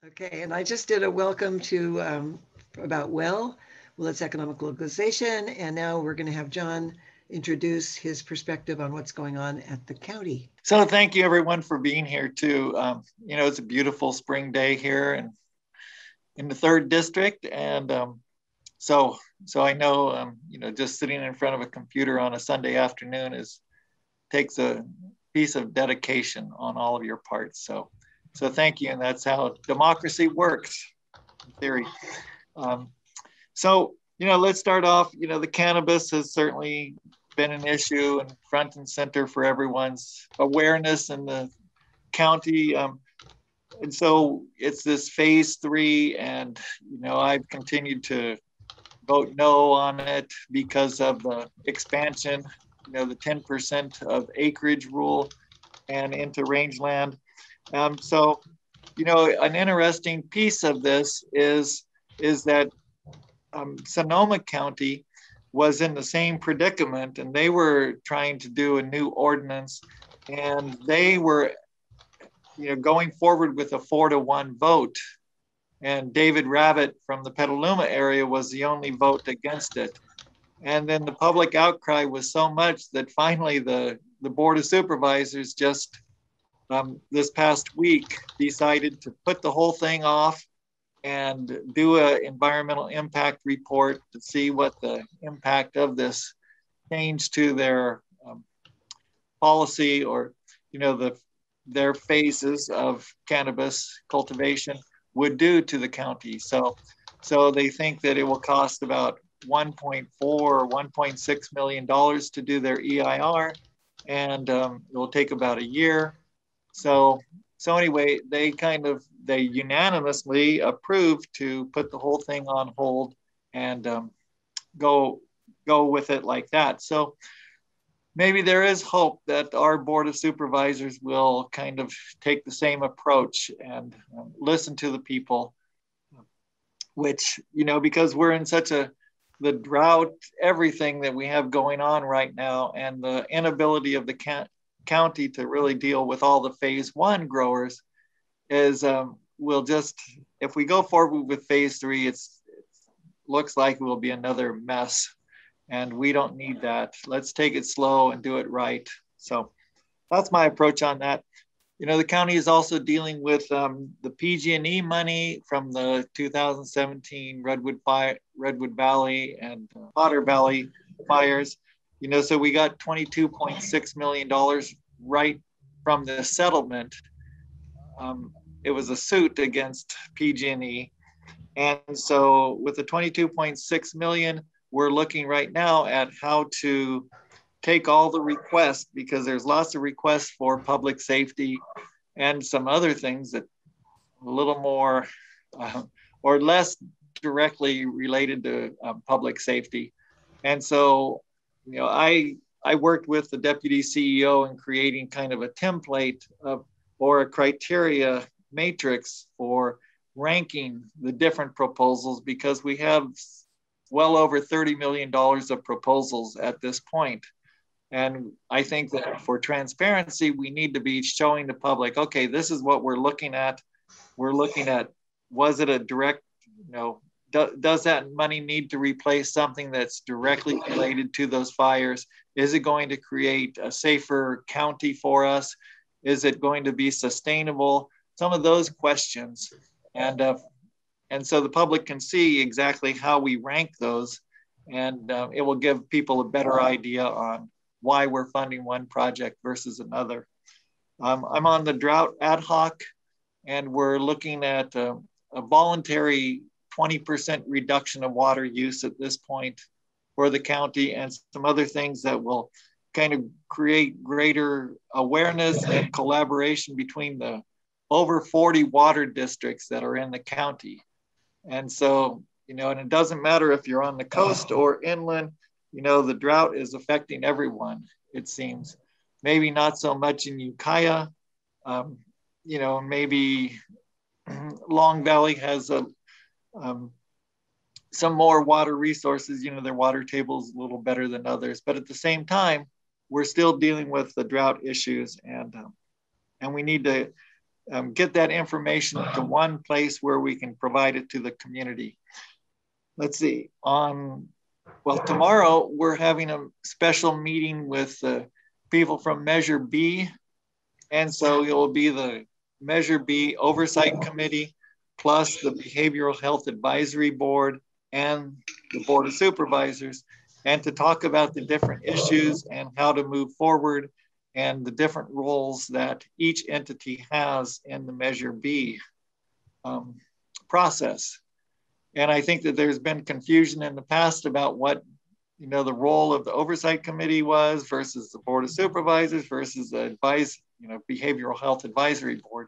Okay, and I just did a welcome to about Willits Economic Localization, and now we're going to have John introduce his perspective on what's going on at the county. So thank you everyone for being here too. It's a beautiful spring day here and in the 3rd district, and so I know just sitting in front of a computer on a Sunday afternoon takes a piece of dedication on all of your parts. So thank you, and that's how democracy works in theory. Let's start off. The cannabis has certainly been an issue and front and center for everyone's awareness in the county. And so it's this phase 3, and I've continued to vote no on it because of the expansion, the 10% of acreage rule and into rangeland. An interesting piece of this is that Sonoma County was in the same predicament, and they were trying to do a new ordinance, and they were going forward with a 4-to-1 vote. And David Rabbit from the Petaluma area was the only vote against it. And then the public outcry was so much that finally the Board of Supervisors just this past week decided to put the whole thing off and do an environmental impact report to see what the impact of this change to their policy or their phases of cannabis cultivation would do to the county. So they think that it will cost about $1.4 or $1.6 million to do their EIR, and it will take about a year. So anyway, they unanimously approved to put the whole thing on hold and go with it like that. So maybe there is hope that our Board of Supervisors will kind of take the same approach and listen to the people, which, because we're in such the drought, everything that we have going on right now, and the inability of the county to really deal with all the phase 1 growers is if we go forward with phase 3, it looks like it will be another mess, and we don't need that. Let's take it slow and do it right. So that's my approach on that. The county is also dealing with the PG&E money from the 2017 Redwood Valley and Potter Valley fires. So we got $22.6 million right from the settlement. It was a suit against PG&E. And so with the $22.6 million, we're looking right now at how to take all the requests, because there's lots of requests for public safety and some other things that a little more or less directly related to public safety. And so, I worked with the deputy CEO in creating kind of a template or a criteria matrix for ranking the different proposals, because we have well over $30 million of proposals at this point. And I think that for transparency, we need to be showing the public, okay, this is what we're looking at. We're looking at, was it a direct, does that money need to replace something that's directly related to those fires? Is it going to create a safer county for us? Is it going to be sustainable? Some of those questions. And so the public can see exactly how we rank those, and it will give people a better idea on why we're funding one project versus another. I'm on the drought ad hoc, and we're looking at a voluntary 20% reduction of water use at this point for the county, and some other things that will kind of create greater awareness and collaboration between the over 40 water districts that are in the county. And so, and it doesn't matter if you're on the coast or inland, the drought is affecting everyone, it seems. Maybe not so much in Ukiah, maybe Long Valley has some more water resources, their water table is a little better than others, but at the same time, we're still dealing with the drought issues, and we need to get that information to one place where we can provide it to the community. Let's see, tomorrow we're having a special meeting with people from Measure B. And so it will be the Measure B Oversight Committee, plus the Behavioral Health Advisory Board and the Board of Supervisors, and to talk about the different issues and how to move forward and the different roles that each entity has in the Measure B process. And I think that there's been confusion in the past about what the role of the Oversight Committee was versus the Board of Supervisors versus the Behavioral Health Advisory Board.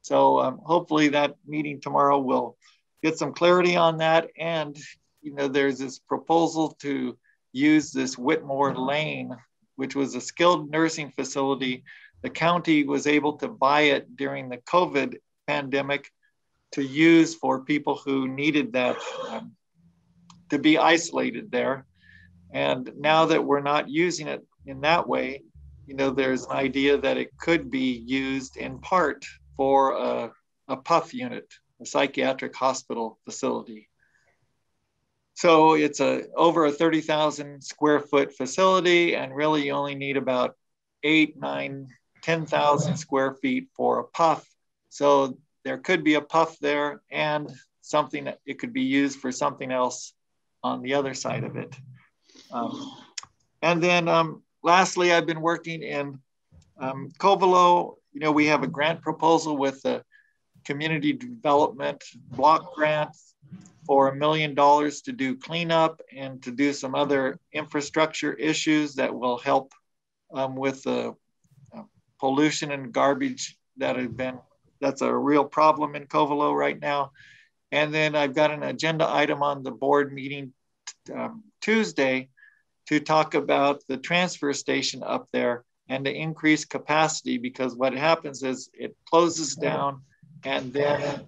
So hopefully that meeting tomorrow will get some clarity on that. And there's this proposal to use this Whitmore Lane, which was a skilled nursing facility. The county was able to buy it during the COVID pandemic to use for people who needed that to be isolated there. And now that we're not using it in that way, there's an idea that it could be used in part for a PUF unit, a psychiatric hospital facility. So it's over a 30,000 square foot facility, and really you only need about 8, 9, 10,000 square feet for a PUF. So there could be a PUF there and something that it could be used for something else on the other side of it. And then lastly, I've been working in Covelo. We have a grant proposal with the community development block grant for $1 million to do cleanup and to do some other infrastructure issues that will help with the pollution and garbage that's a real problem in Covelo right now. And then I've got an agenda item on the board meeting Tuesday to talk about the transfer station up there and to increase capacity, because what happens is it closes down, and then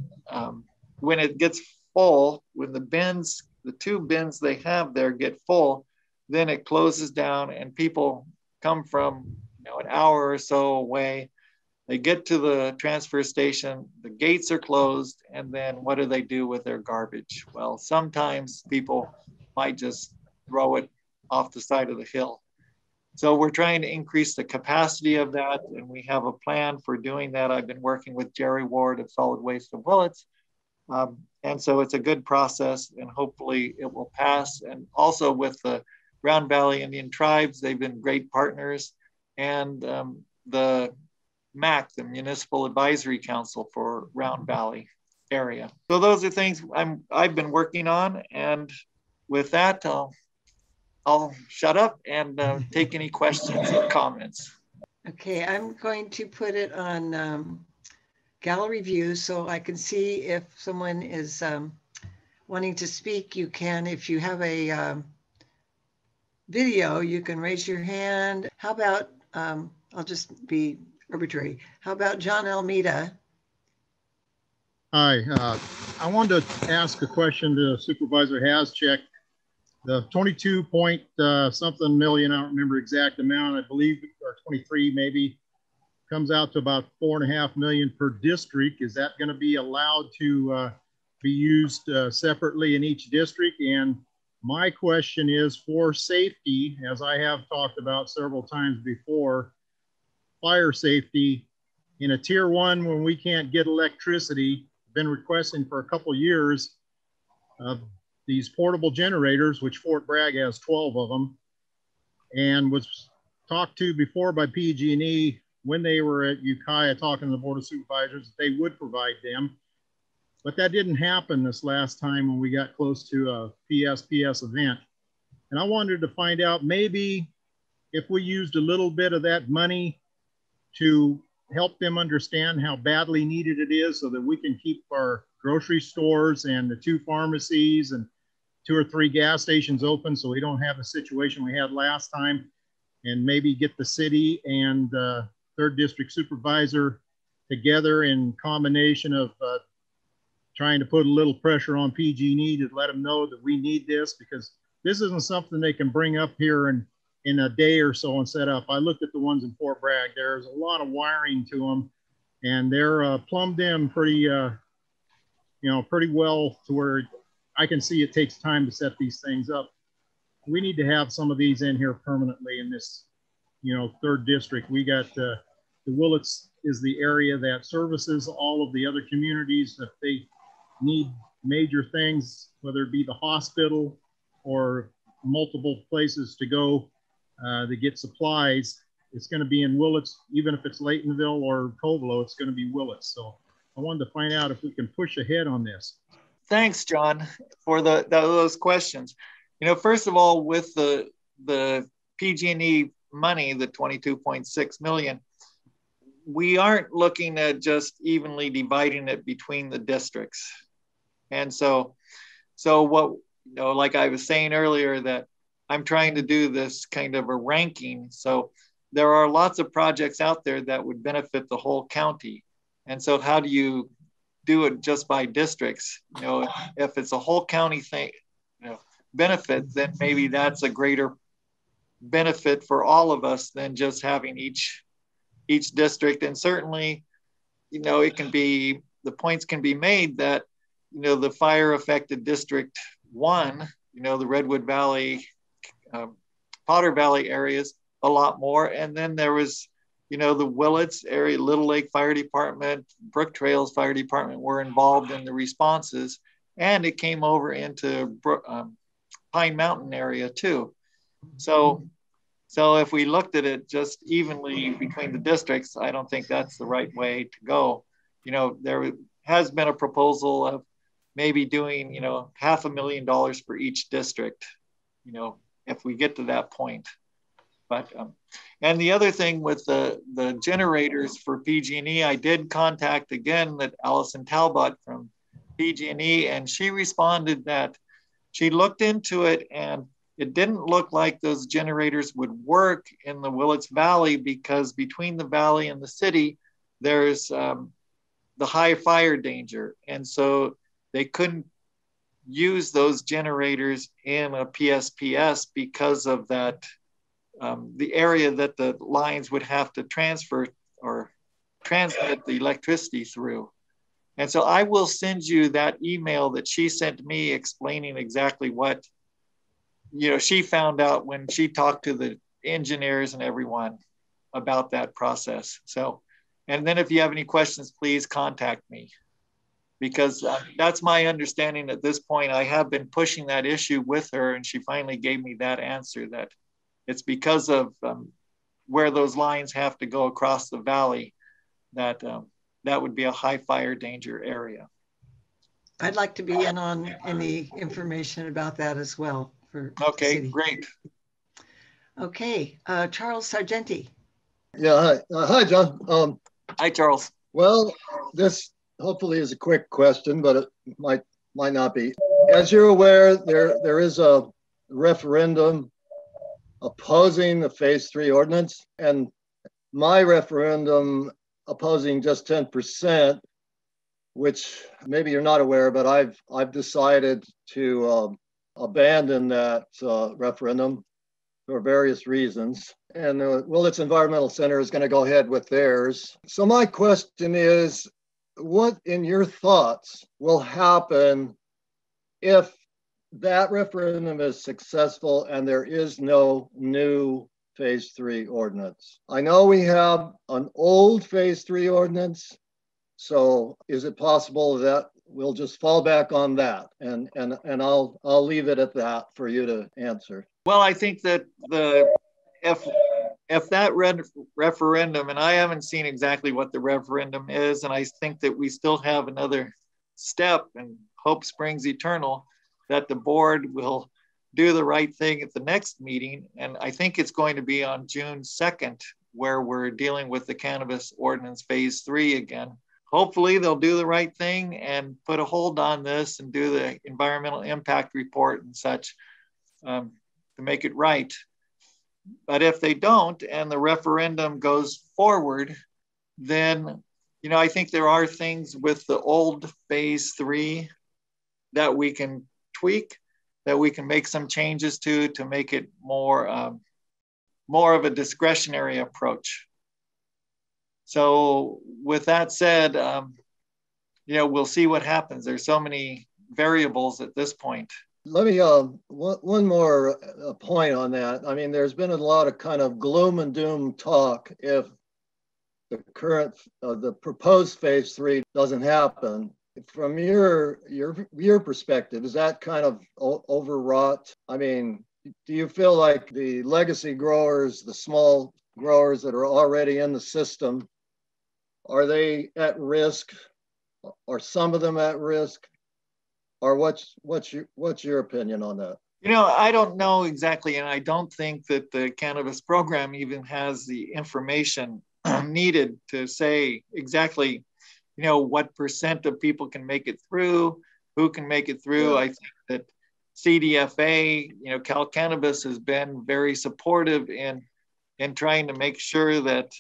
when it gets full, when the 2 bins they have there get full, then it closes down and people come from an hour or so away. They get to the transfer station, the gates are closed, and then what do they do with their garbage? Well, sometimes people might just throw it off the side of the hill. So we're trying to increase the capacity of that, and we have a plan for doing that. I've been working with Jerry Ward of Solid Waste of Willits. And so it's a good process, and hopefully it will pass. And also with the Round Valley Indian Tribes, they've been great partners. And the MAC, the Municipal Advisory Council for Round Valley area. So those are things I've been working on. And with that, I'll shut up and take any questions or comments. Okay, I'm going to put it on gallery view so I can see if someone is wanting to speak. You can, if you have a video, you can raise your hand. How about, I'll just be arbitrary. How about John Almeida? Hi, I wanted to ask a question to Supervisor Haschak. The 22 point something million, I don't remember exact amount, I believe, or 23 maybe, comes out to about $4.5 million per district. Is that going to be allowed to be used separately in each district? And my question is, for safety, as I have talked about several times before, fire safety in a tier 1 when we can't get electricity, been requesting for a couple years these portable generators, which Fort Bragg has 12 of them, and was talked to before by PG&E when they were at Ukiah talking to the Board of Supervisors that they would provide them. But that didn't happen this last time when we got close to a PSPS event. And I wanted to find out maybe if we used a little bit of that money to help them understand how badly needed it is so that we can keep our grocery stores and the 2 pharmacies and 2 or 3 gas stations open so we don't have the situation we had last time, and maybe get the city and 3rd District Supervisor together in combination of trying to put a little pressure on PG&E to let them know that we need this, because this isn't something they can bring up here in a day or so and set up. I looked at the ones in Fort Bragg. There's a lot of wiring to them, and they're plumbed in pretty, pretty well to where I can see it takes time to set these things up. We need to have some of these in here permanently in this, third district. We got the Willits is the area that services all of the other communities. If they need major things, whether it be the hospital or multiple places to go to get supplies, it's going to be in Willits. Even if it's Laytonville or Covelo, it's going to be Willits. So I wanted to find out if we can push ahead on this. Thanks, John, for those questions. First of all, with the PG&E money, the 22.6 million, we aren't looking at just evenly dividing it between the districts. And so what, like I was saying earlier, that I'm trying to do this kind of a ranking. So there are lots of projects out there that would benefit the whole county. And so how do you do it just by districts? If it's a whole county thing, benefit, then maybe that's a greater benefit for all of us than just having each district. And certainly, it can be, the points can be made that, the fire affected District 1, the Redwood Valley, Potter Valley areas, a lot more. And then there was, the Willits area, Little Lake Fire Department, Brook Trails Fire Department were involved in the responses, and it came over into Pine Mountain area too. So if we looked at it just evenly between the districts, I don't think that's the right way to go. There has been a proposal of maybe doing, $500,000 for each district, if we get to that point. But, and the other thing with the generators for PG&E, I did contact again that Allison Talbot from PG&E, and she responded that she looked into it and it didn't look like those generators would work in the Willits Valley, because between the valley and the city, there's the high fire danger. And so they couldn't use those generators in a PSPS because of that, the area that the lines would have to transfer or transmit the electricity through. And so I will send you that email that she sent me explaining exactly what, she found out when she talked to the engineers and everyone about that process. So, and then if you have any questions, please contact me, because that's my understanding at this point. I have been pushing that issue with her, and she finally gave me that answer, that it's because of where those lines have to go across the valley, that that would be a high fire danger area. I'd like to be in on any information about that as well. Okay, great. Okay, Charles Sargenti. Yeah, hi, John. Hi, Charles. Well, this hopefully is a quick question, but it might not be. As you're aware, there is a referendum opposing the Phase 3 ordinance, and my referendum opposing just 10%, which maybe you're not aware, but I've decided to abandon that referendum for various reasons. And the Willits Environmental Center is going to go ahead with theirs. So my question is, what in your thoughts will happen if that referendum is successful and there is no new Phase 3 ordinance? I know we have an old Phase 3 ordinance, so is it possible that we'll just fall back on that? And I'll leave it at that for you to answer. Well, I think that if that referendum, and I haven't seen exactly what the referendum is, and I think that we still have another step, and hope springs eternal, that the board will do the right thing at the next meeting. And I think it's going to be on June 2nd, where we're dealing with the cannabis ordinance Phase 3 again. Hopefully they'll do the right thing and put a hold on this and do the environmental impact report and such to make it right. But if they don't and the referendum goes forward, then, I think there are things with the old Phase 3 that we can tweak, that we can make some changes to make it more of a discretionary approach. So with that said, we'll see what happens. There's so many variables at this point. Let me, one more point on that. I mean, there's been a lot of kind of gloom and doom talk if the current, the proposed phase 3 doesn't happen. From your perspective, is that kind of overwrought? I mean, do you feel like the legacy growers, the small growers that are already in the system, are they at risk? Are some of them at risk? Or what's your opinion on that? I don't know exactly, and I don't think that the cannabis program even has the information needed to say exactly, what % of people can make it through, who can make it through. Yeah. I think that CDFA, Cal Cannabis has been very supportive in trying to make sure that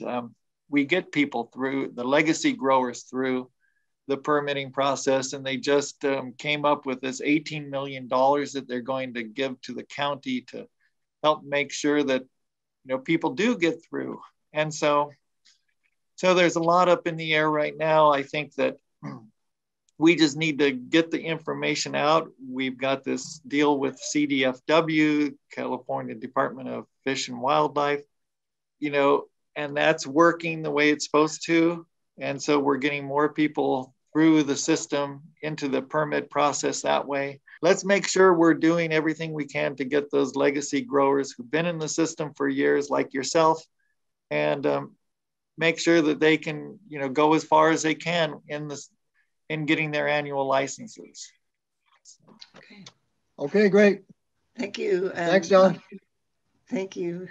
we get people through, the legacy growers through the permitting process. And they just came up with this $18 million that they're going to give to the county to help make sure that, people do get through. And so there's a lot up in the air right now. I think that we just need to get the information out. We've got this deal with CDFW, California Department of Fish and Wildlife, and that's working the way it's supposed to. And so we're getting more people through the system into the permit process that way. Let's make sure we're doing everything we can to get those legacy growers who've been in the system for years, like yourself, and make sure that they can, go as far as they can in getting their annual licenses. Okay. Okay, great. Thank you. Thanks, John. Thank you.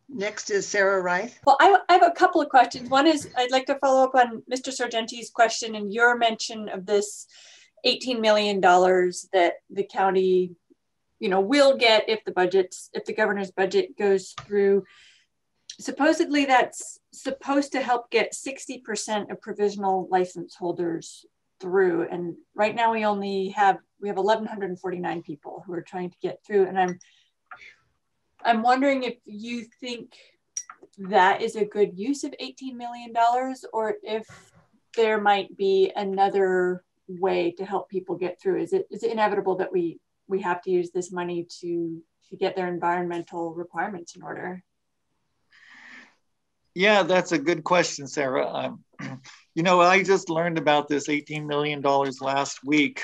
Next is Sarah Reith. Well, I have a couple of questions. One is I'd like to follow up on Mr. Sargenti's question and your mention of this $18 million that the county, will get if the governor's budget goes through. Supposedly that's supposed to help get 60% of provisional license holders through. And right now we have 1,149 people who are trying to get through. And I'm wondering if you think that is a good use of $18 million, or if there might be another way to help people get through. Is it inevitable that we have to use this money to get their environmental requirements in order? Yeah, that's a good question, Sarah. I just learned about this $18 million last week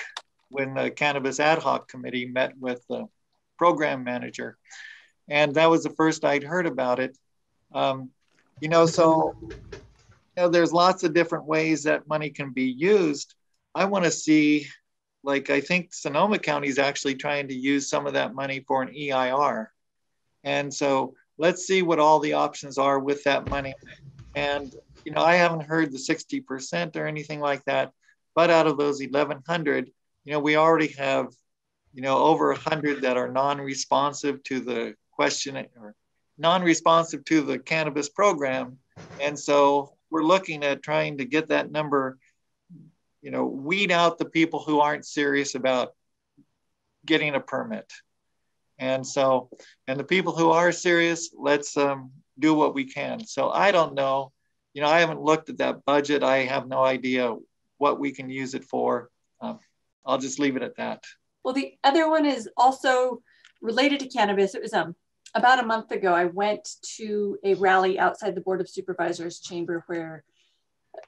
when the Cannabis Ad Hoc Committee met with the program manager. And that was the first I'd heard about it. There's lots of different ways that money can be used. I want to see, I think Sonoma County is actually trying to use some of that money for an EIR. And so let's see what all the options are with that money. And, I haven't heard the 60% or anything like that, but out of those 1,100, we already have, over 100 that are non-responsive to the question or non-responsive to the cannabis program. And so we're looking at trying to get that number, weed out the people who aren't serious about getting a permit. And the people who are serious, let's do what we can. So I don't know, I haven't looked at that budget. I have no idea what we can use it for. I'll just leave it at that. Well, the other one is also related to cannabis. It was about a month ago, I went to a rally outside the Board of Supervisors chamber where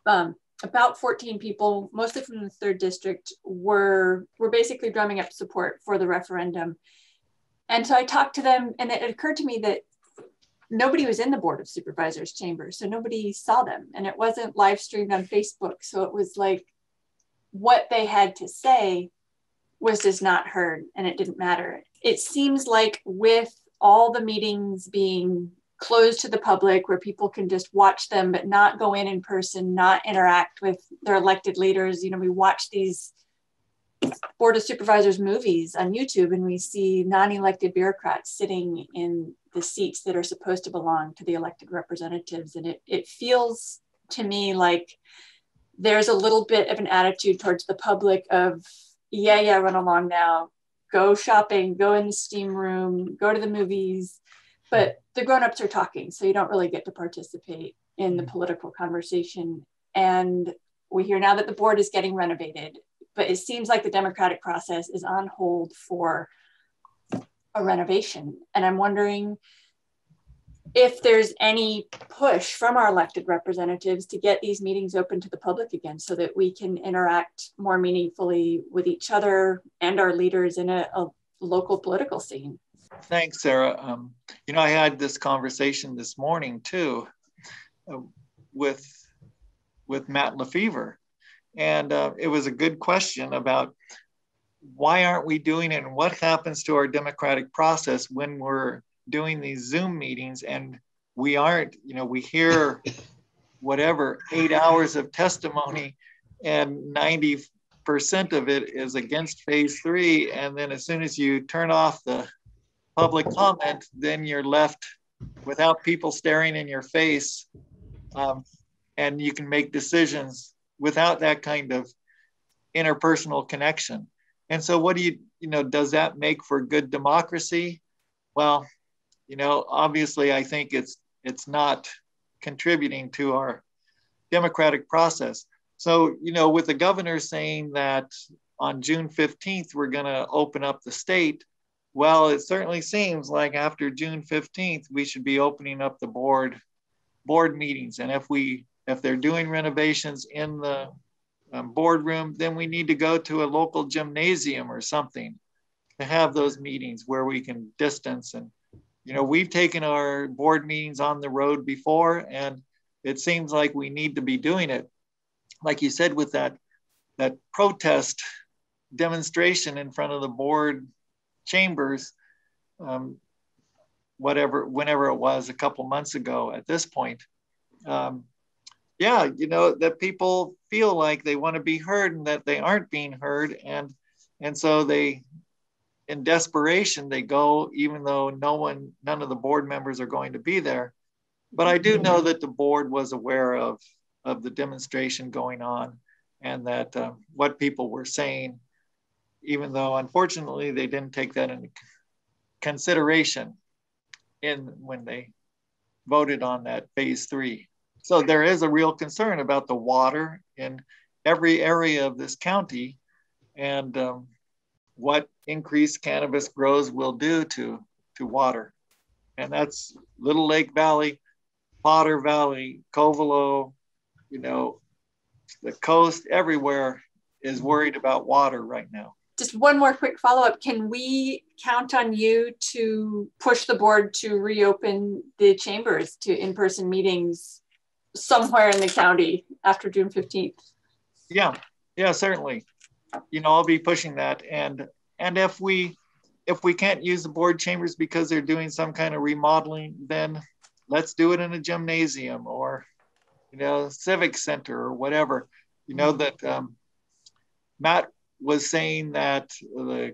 about 14 people, mostly from the 3rd District, were basically drumming up support for the referendum. And so I talked to them, and it occurred to me that nobody was in the Board of Supervisors chamber, so nobody saw them, and it wasn't live streamed on Facebook. So it was like what they had to say was just not heard, and it didn't matter. It seems like with all the meetings being closed to the public where people can just watch them, but not go in person, not interact with their elected leaders. We watch these Board of Supervisors movies on YouTube and we see non-elected bureaucrats sitting in the seats that are supposed to belong to the elected representatives. And it feels to me like there's a little bit of an attitude towards the public of, yeah, run along now, go shopping, go in the steam room, go to the movies, but the grownups are talking, so you don't really get to participate. in the political conversation. And we hear now that the board is getting renovated, but it seems like the democratic process is on hold for a renovation. And I'm wondering if there's any push from our elected representatives to get these meetings open to the public again so that we can interact more meaningfully with each other and our leaders in a local political scene. Thanks, Sarah. You know, I had this conversation this morning too with Matt Lefevre, and it was a good question about why aren't we doing it and what happens to our democratic process when we're doing these Zoom meetings and we aren't, you know, we hear whatever 8 hours of testimony and 90% of it is against phase 3. And then as soon as you turn off the public comment, then you're left without people staring in your face, and you can make decisions without that kind of interpersonal connection. And so what do you know, does that make for good democracy? Well, you know, obviously I think it's not contributing to our democratic process. So, you know, with the governor saying that on June 15th, we're gonna open up the state, well, it certainly seems like after June 15th, we should be opening up the board meetings. And if they're doing renovations in the boardroom, then we need to go to a local gymnasium or something to have those meetings where we can distance. And, you know, we've taken our board meetings on the road before, and it seems like we need to be doing it. Like you said, with that protest demonstration in front of the board chambers, whenever it was a couple months ago at this point. Yeah, you know, that people feel like they want to be heard and that they aren't being heard. And so they, in desperation, they go, even though none of the board members are going to be there. But I do know that the board was aware of the demonstration going on and that what people were saying, even though unfortunately they didn't take that into consideration when they voted on that phase 3. So there is a real concern about the water in every area of this county and what increased cannabis grows will do to water. And that's Little Lake Valley, Potter Valley, Covelo, you know, the coast, everywhere is worried about water right now. Just one more quick follow-up. Can we count on you to push the board to reopen the chambers to in-person meetings somewhere in the county after June 15th? Yeah, certainly. You know, I'll be pushing that. And if we can't use the board chambers because they're doing some kind of remodeling, then let's do it in a gymnasium or, you know, civic center or whatever. You know, that Matt was saying that the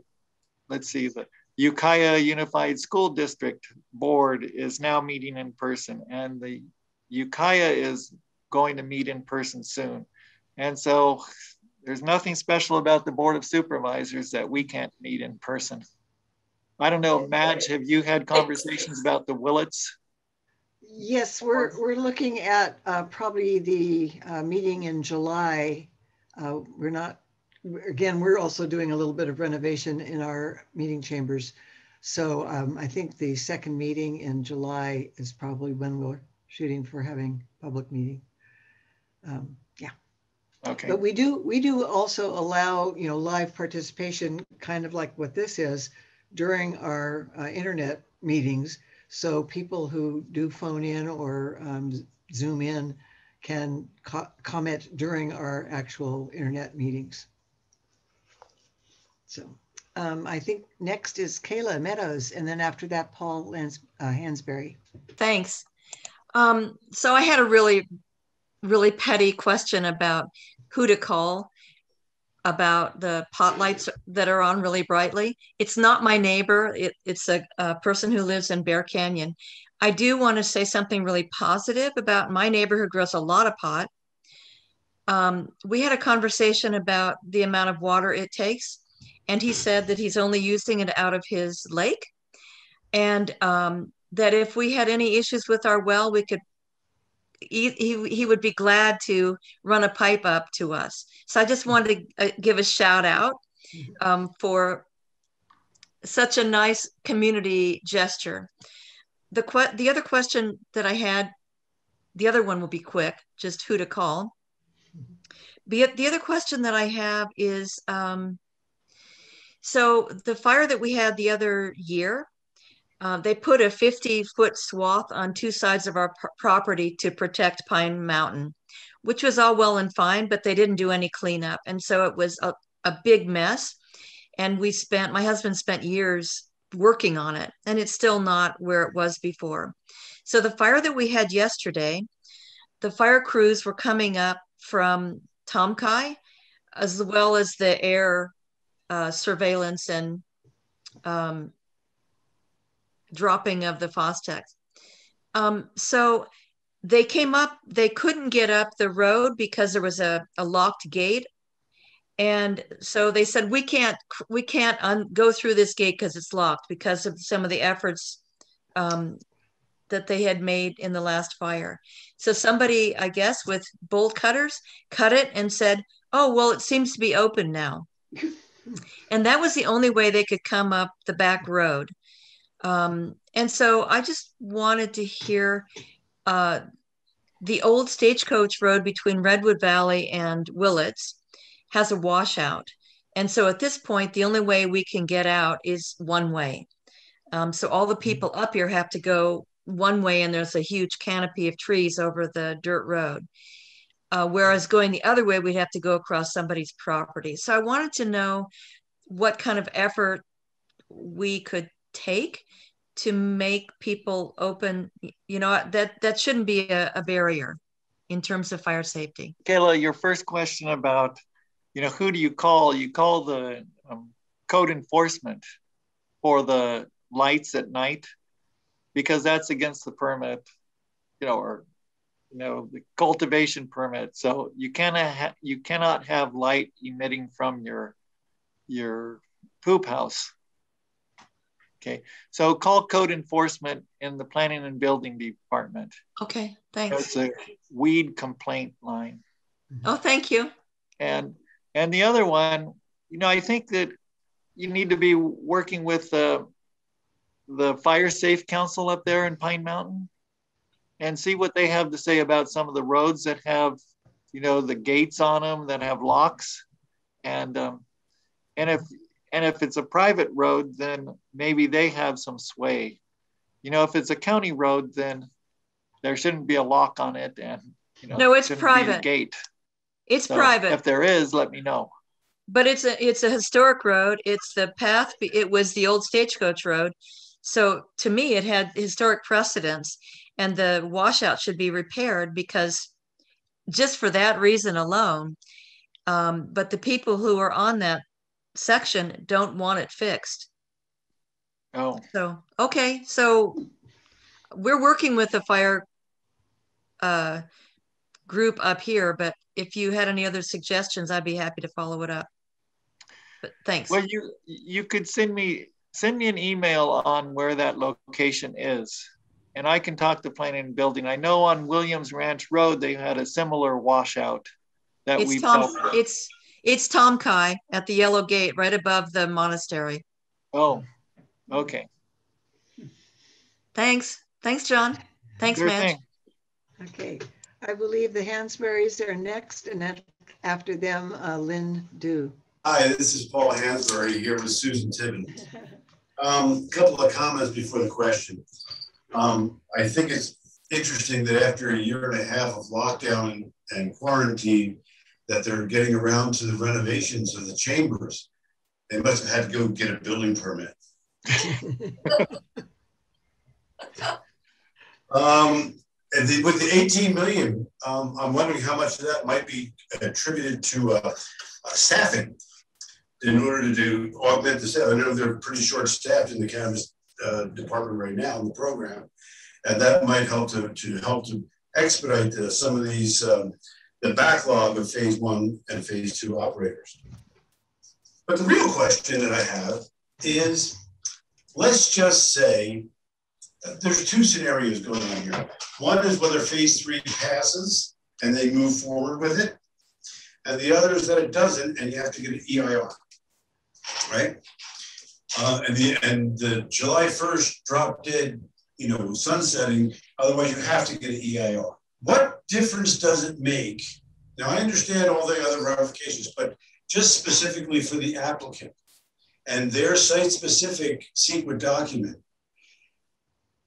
Ukiah Unified School District Board is now meeting in person, and the Ukiah is going to meet in person soon. And so there's nothing special about the Board of Supervisors that we can't meet in person. I don't know, Madge, have you had conversations about the Willits? Yes, we're looking at probably the meeting in July. We're also doing a little bit of renovation in our meeting chambers. So I think the second meeting in July is probably when we're shooting for having public meeting. Yeah. Okay. But we do also allow, you know, live participation, kind of like what this is, during our internet meetings. So people who do phone in or Zoom in can comment during our actual internet meetings. So I think next is Kayla Meadows, and then after that, Paul Hansberry. Thanks. So I had a really, really petty question about who to call about the pot lights that are on really brightly. It's not my neighbor. It's a person who lives in Bear Canyon. I do want to say something really positive about my neighbor who grows a lot of pot. We had a conversation about the amount of water it takes, and he said that he's only using it out of his lake, and that if we had any issues with our well, we could he would be glad to run a pipe up to us. So I just wanted to give a shout out for such a nice community gesture. The other question that I had, the other one will be quick, just who to call. The other question that I have is, so the fire that we had the other year, they put a 50-foot swath on two sides of our property to protect Pine Mountain, which was all well and fine, but they didn't do any cleanup. And so it was a big mess. And my husband spent years working on it, and it's still not where it was before. So the fire that we had yesterday, the fire crews were coming up from Tomkai, as well as the air surveillance and dropping of the Fostex. So they came up, they couldn't get up the road because there was a locked gate. And so they said, we can't go through this gate because it's locked, because of some of the efforts that they had made in the last fire. So somebody, I guess, with bolt cutters, cut it and said, oh, well, it seems to be open now. And that was the only way they could come up the back road. And so I just wanted to hear the old Stagecoach Road between Redwood Valley and Willits has a washout. And so at this point, the only way we can get out is one way. So all the people up here have to go one way, and there's a huge canopy of trees over the dirt road. Whereas going the other way, we'd have to go across somebody's property. So I wanted to know what kind of effort we could take to make people open, that shouldn't be a barrier in terms of fire safety. Kayla, your first question about, who do you call? You call the code enforcement for the lights at night, because that's against the permit, or the cultivation permit. So you cannot have light emitting from your poop house. Okay, so call code enforcement in the planning and building department. Okay, thanks. It's a weed complaint line. Oh, thank you. And the other one, I think that you need to be working with the Fire Safe Council up there in Pine Mountain and see what they have to say about some of the roads that have, the gates on them that have locks. And if it's a private road, then maybe they have some sway. If it's a county road, then there shouldn't be a lock on it, and no, it's private. Gate. It's private. If there is, let me know. But it's a historic road. It's the path. It was the old Stagecoach Road. So to me, it had historic precedence, and the washout should be repaired because just for that reason alone. But the people who are on that section don't want it fixed. Oh. So, okay. So we're working with the fire group up here, but if you had any other suggestions, I'd be happy to follow it up. But thanks. Well, you could send me an email on where that location is, and I can talk to planning and building. I know on Williams Ranch Road, they had a similar washout that we've helped. It's Tomkai at the Yellow Gate, right above the monastery. Oh, okay. Thanks, John. Thanks, Matt. Okay, I believe the Hansberries are next, and after them, Lynn Du. Hi, this is Paul Hansberry here with Susan Tibbin. Couple of comments before the question. I think it's interesting that after a year and a half of lockdown and quarantine, that they're getting around to the renovations of the chambers. They must have had to go get a building permit. With the 18 million, I'm wondering how much of that might be attributed to staffing in order to augment the staff. I know they're pretty short staffed in the cannabis department right now in the program, and that might help to expedite some of these the backlog of phase 1 and phase 2 operators. But the real question that I have is, let's just say there's two scenarios going on here. One is whether phase 3 passes and they move forward with it. And the other is that it doesn't, and you have to get an EIR, right? And the July 1st drop dead, you know, sunsetting, otherwise you have to get an EIR. What difference does it make? Now I understand all the other ramifications, but just specifically for the applicant and their site-specific secret document,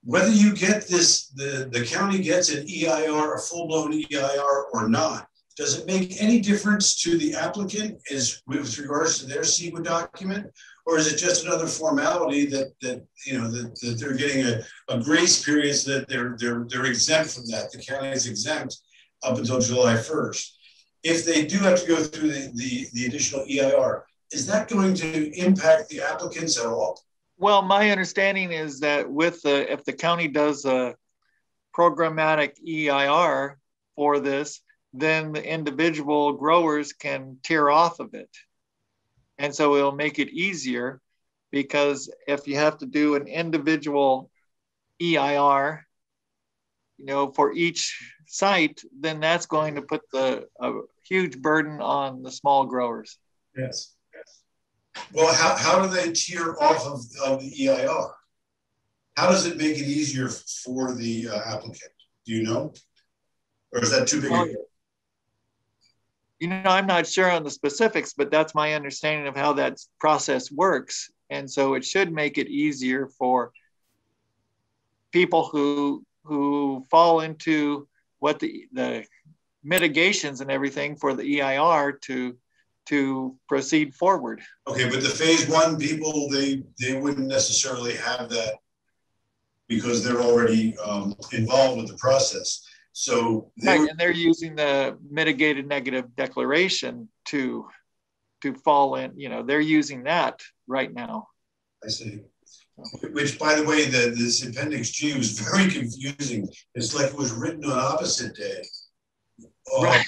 whether you get this, the county gets an EIR, a full-blown EIR or not, does it make any difference to the applicant with regards to their secret document? Or is it just another formality that they're getting a grace period so that they're exempt from that? The county is exempt up until July 1st. If they do have to go through the additional EIR, is that going to impact the applicants at all? Well, my understanding is that if the county does a programmatic EIR for this, then the individual growers can tear off of it. And so it'll make it easier, because if you have to do an individual EIR, you know, for each site, then that's going to put a huge burden on the small growers. Yes. Well, how do they tear off of the EIR? How does it make it easier for the applicant? Do you know? Or is that too big? You know, I'm not sure on the specifics, but that's my understanding of how that process works. And so it should make it easier for people who fall into what the mitigations and everything for the EIR to proceed forward. Okay, but the phase 1 people, they wouldn't necessarily have that because they're already involved with the process. So and they're using the mitigated negative declaration to fall in, you know, they're using that right now. I see. Which, by the way, this Appendix G was very confusing. It's like it was written on opposite day. Right.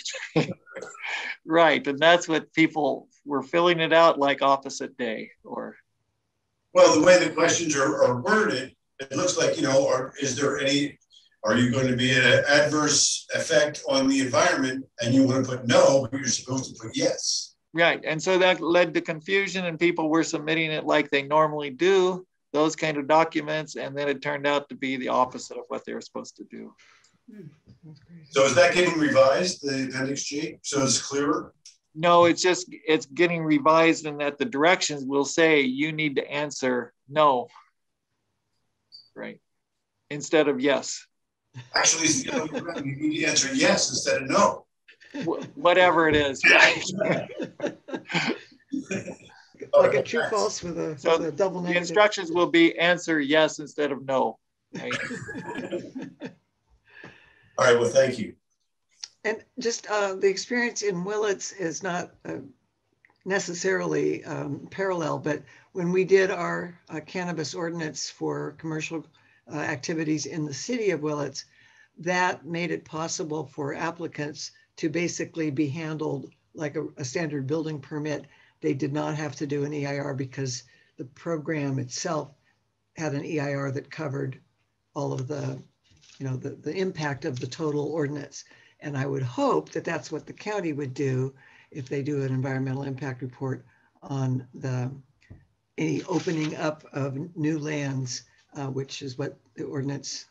Right, and that's what people were filling it out like opposite day, or. Well, the way the questions are worded, it looks like, you know, are you going to be an adverse effect on the environment? And you want to put no, but you're supposed to put yes. Right, and so that led to confusion, and people were submitting it like they normally do, those kind of documents, and then it turned out to be the opposite of what they were supposed to do. So is that getting revised, the Appendix G, so it's clearer? No, it's getting revised, and that the directions will say you need to answer no, right, instead of yes. Actually, you need to answer yes instead of no. Whatever it is, right? Like a true false with a double negative. The instructions will be answer yes instead of no. Right? All right, well, thank you. And just the experience in Willits is not necessarily parallel, but when we did our cannabis ordinance for commercial activities in the city of Willits, that made it possible for applicants to basically be handled like a standard building permit. They did not have to do an EIR because the program itself had an EIR that covered all of the, you know, the impact of the total ordinance. And I would hope that that's what the county would do if they do an environmental impact report on any opening up of new lands, which is what the ordinance,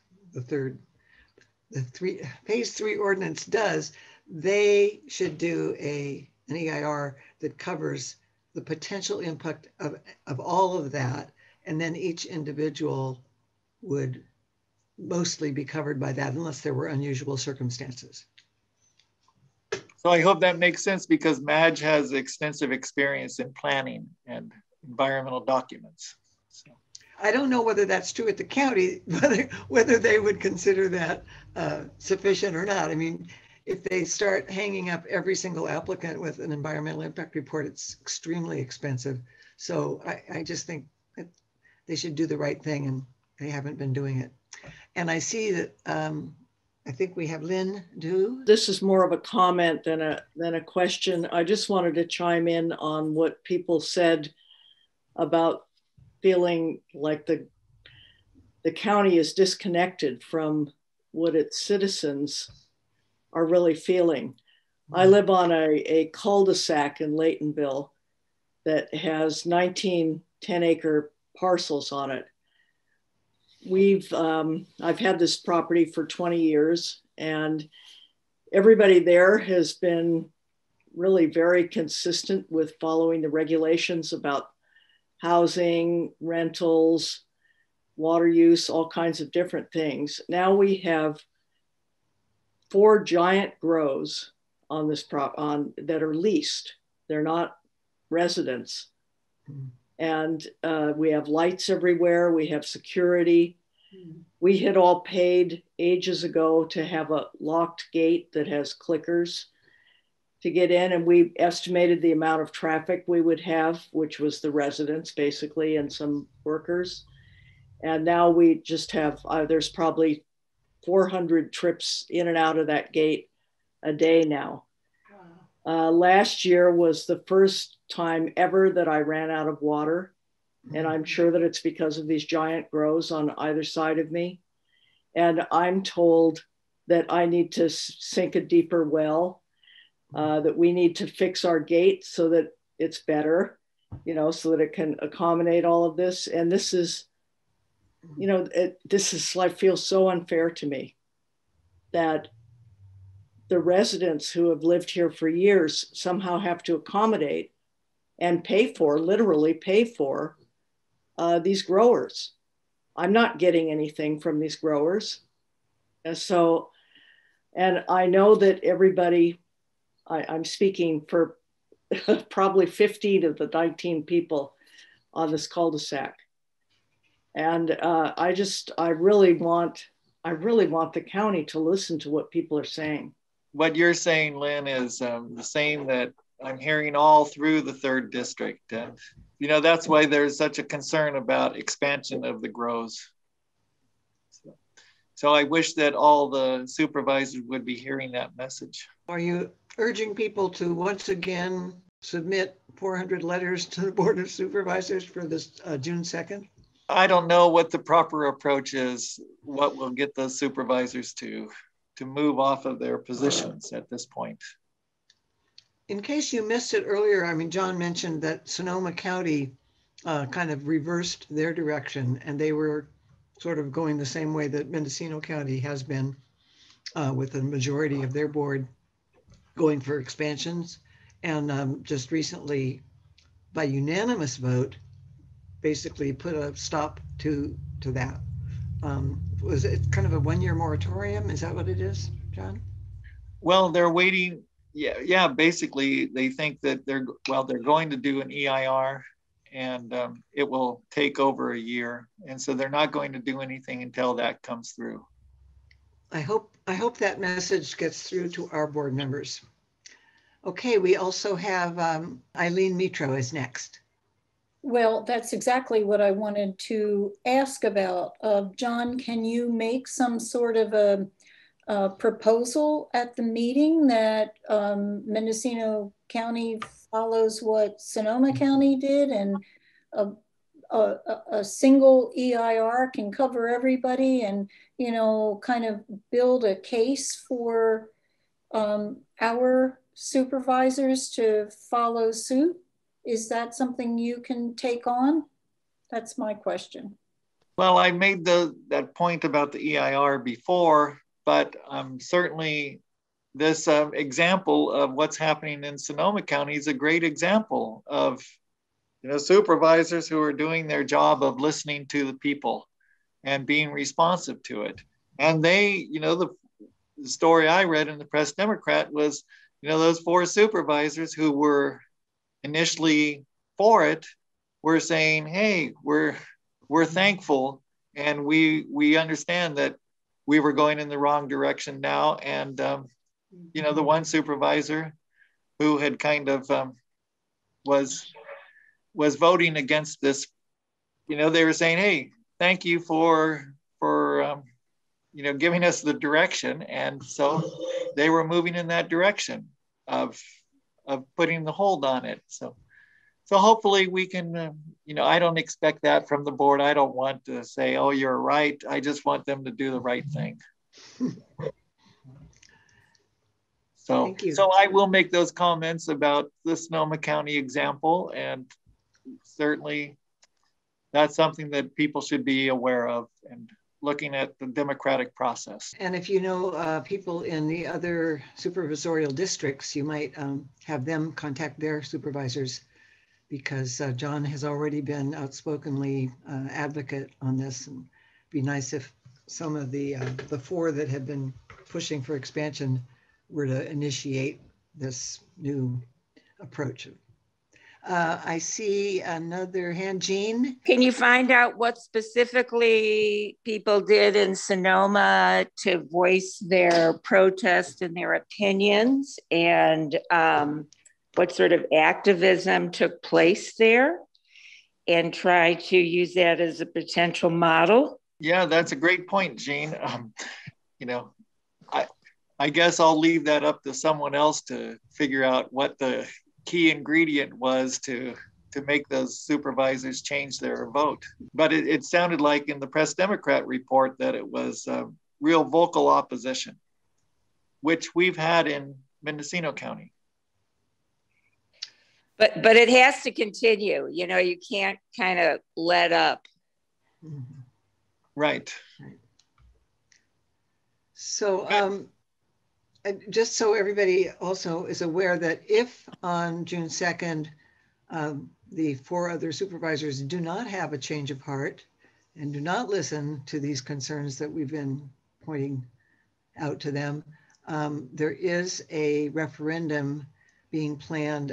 phase 3 ordinance does. They should do an EIR that covers the potential impact of all of that. And then each individual would mostly be covered by that unless there were unusual circumstances. So I hope that makes sense, because Madge has extensive experience in planning and environmental documents. So. I don't know whether that's true at the county, whether they would consider that sufficient or not. I mean, if they start hanging up every single applicant with an environmental impact report, it's extremely expensive. So I just think that they should do the right thing, and they haven't been doing it. And I see that I think we have Lynn do. This is more of a comment than a question. I just wanted to chime in on what people said about feeling like the the county is disconnected from what its citizens are really feeling. I live on a cul-de-sac in Laytonville that has 19 10-acre parcels on it. I've had this property for 20 years, and everybody there has been really very consistent with following the regulations about housing, rentals, water use, all kinds of different things. Now we have 4 giant grows on this that are leased. They're not residents. And we have lights everywhere. We have security. We had all paid ages ago to have a locked gate that has clickers to get in. And we estimated the amount of traffic we would have, which was the residents basically, and some workers. And now we just have, there's probably 400 trips in and out of that gate a day now. Last year was the first time ever that I ran out of water. And I'm sure that it's because of these giant grows on either side of me. And I'm told that I need to sink a deeper well, that we need to fix our gate so that it's better, so that it can accommodate all of this. And this is, feels so unfair to me that the residents who have lived here for years somehow have to accommodate and literally pay for these growers. I'm not getting anything from these growers. And I know that everybody, I'm speaking for probably 15 of the 19 people on this cul-de-sac. And I really want the county to listen to what people are saying. What you're saying, Lynn, is the same that I'm hearing all through the 3rd district. And, that's why there's such a concern about expansion of the grows. So I wish that all the supervisors would be hearing that message. Are you urging people to once again submit 400 letters to the Board of Supervisors for this June 2nd? I don't know what the proper approach is, what will get those supervisors to move off of their positions at this point. In case you missed it earlier, John mentioned that Sonoma County kind of reversed their direction, and they were sort of going the same way that Mendocino County has been, with the majority of their board going for expansions. And just recently, by unanimous vote, basically put a stop to that. Was it kind of a 1-year moratorium? Is that what it is, John? Well, they're waiting. Yeah. Basically, they think that they're going to do an EIR, and it will take over a year, and so they're not going to do anything until that comes through. I hope that message gets through to our board members. Okay, we also have Eileen Mitro is next. Well, that's exactly what I wanted to ask about. John, can you make some sort of a proposal at the meeting that Mendocino County follows what Sonoma County did, and a single EIR can cover everybody, and kind of build a case for our supervisors to follow suit? Is that something you can take on? That's my question. Well, I made that point about the EIR before, but certainly this example of what's happening in Sonoma County is a great example of supervisors who are doing their job of listening to the people and being responsive to it. And they, the story I read in the Press Democrat was, those 4 supervisors who were initially for it were saying, hey, we're thankful, and we understand that we were going in the wrong direction now. And the one supervisor who had kind of was voting against this, they were saying, hey, thank you for giving us the direction. And so they were moving in that direction of putting the hold on it. So So hopefully we can, I don't expect that from the board. I don't want to say, oh, you're right. I just want them to do the right thing. So I will make those comments about the Sonoma County example, and certainly that's something that people should be aware of and looking at the democratic process. And if you know people in the other supervisorial districts, you might have them contact their supervisors, because John has already been outspokenly advocate on this, and it'd be nice if some of the 4 that have been pushing for expansion were to initiate this new approach. I see another hand, Jean. Can you find out what specifically people did in Sonoma to voice their protest and their opinions, and what sort of activism took place there, and try to use that as a potential model? Yeah, that's a great point, Jean. I guess I'll leave that up to someone else to figure out what the key ingredient was to make those supervisors change their vote. But it sounded like in the Press Democrat report that it was real vocal opposition, which we've had in Mendocino County. But it has to continue. You can't kind of let up. Right. So just so everybody also is aware that if on June 2nd, the 4 other supervisors do not have a change of heart and do not listen to these concerns that we've been pointing out to them, there is a referendum being planned.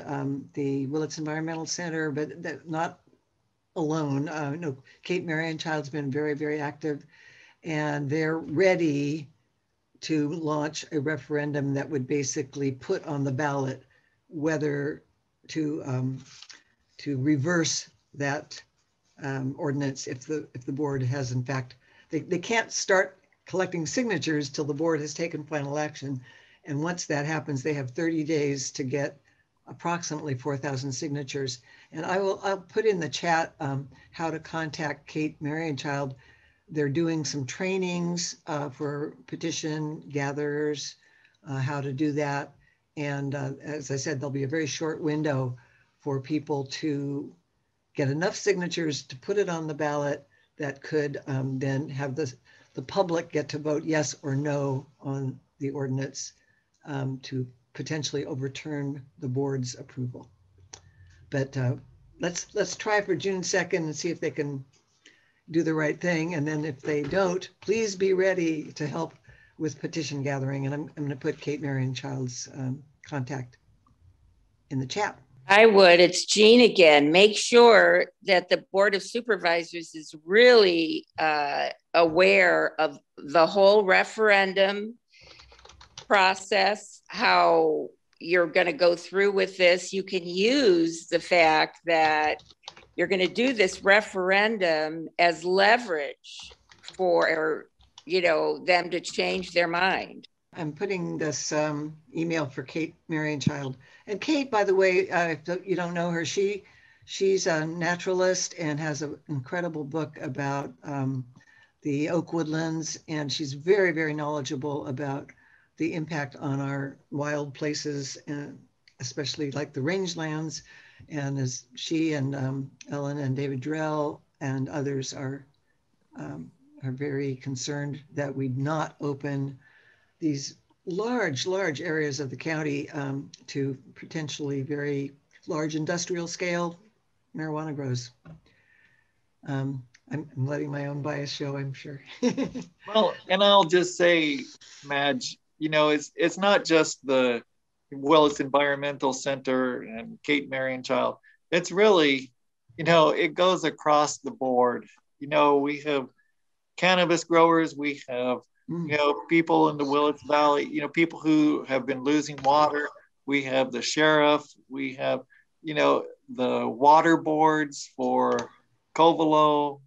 The Willits Environmental Center, but that not alone. No, Kate Marienchild's been very, very active, and they're ready to launch a referendum that would basically put on the ballot whether to reverse that ordinance if the board has in fact, they can't start collecting signatures till the board has taken final action. And once that happens, they have 30 days to get approximately 4,000 signatures. And I'll put in the chat how to contact Kate Marienchild. They're doing some trainings for petition gatherers, how to do that. And as I said, there'll be a very short window for people to get enough signatures to put it on the ballot that could then have the public get to vote yes or no on the ordinance to potentially overturn the board's approval. But let's try for June 2nd and see if they can do the right thing. And then if they don't, please be ready to help with petition gathering. And I'm going to put Kate Marienchild's contact in the chat. I would. It's Jean again. Make sure that the Board of Supervisors is really aware of the whole referendum process, how you're going to go through with this. You can use the fact that you're going to do this referendum as leverage for, them to change their mind. I'm putting this email for Kate Marienchild. And Kate, by the way, if you don't know her, she's a naturalist and has an incredible book about the oak woodlands. And she's very, very knowledgeable about the impact on our wild places, and especially like the rangelands. And as she and Ellen and David Drell and others are very concerned that we not open these large areas of the county to potentially very large industrial scale marijuana grows. I'm letting my own bias show, I'm sure. Well, and I'll just say, Madge, it's not just the Willits Environmental Center and Kate Marienchild. It's really, it goes across the board. We have cannabis growers, we have people in the Willits Valley, people who have been losing water. We have the sheriff, we have, the water boards for Covelo,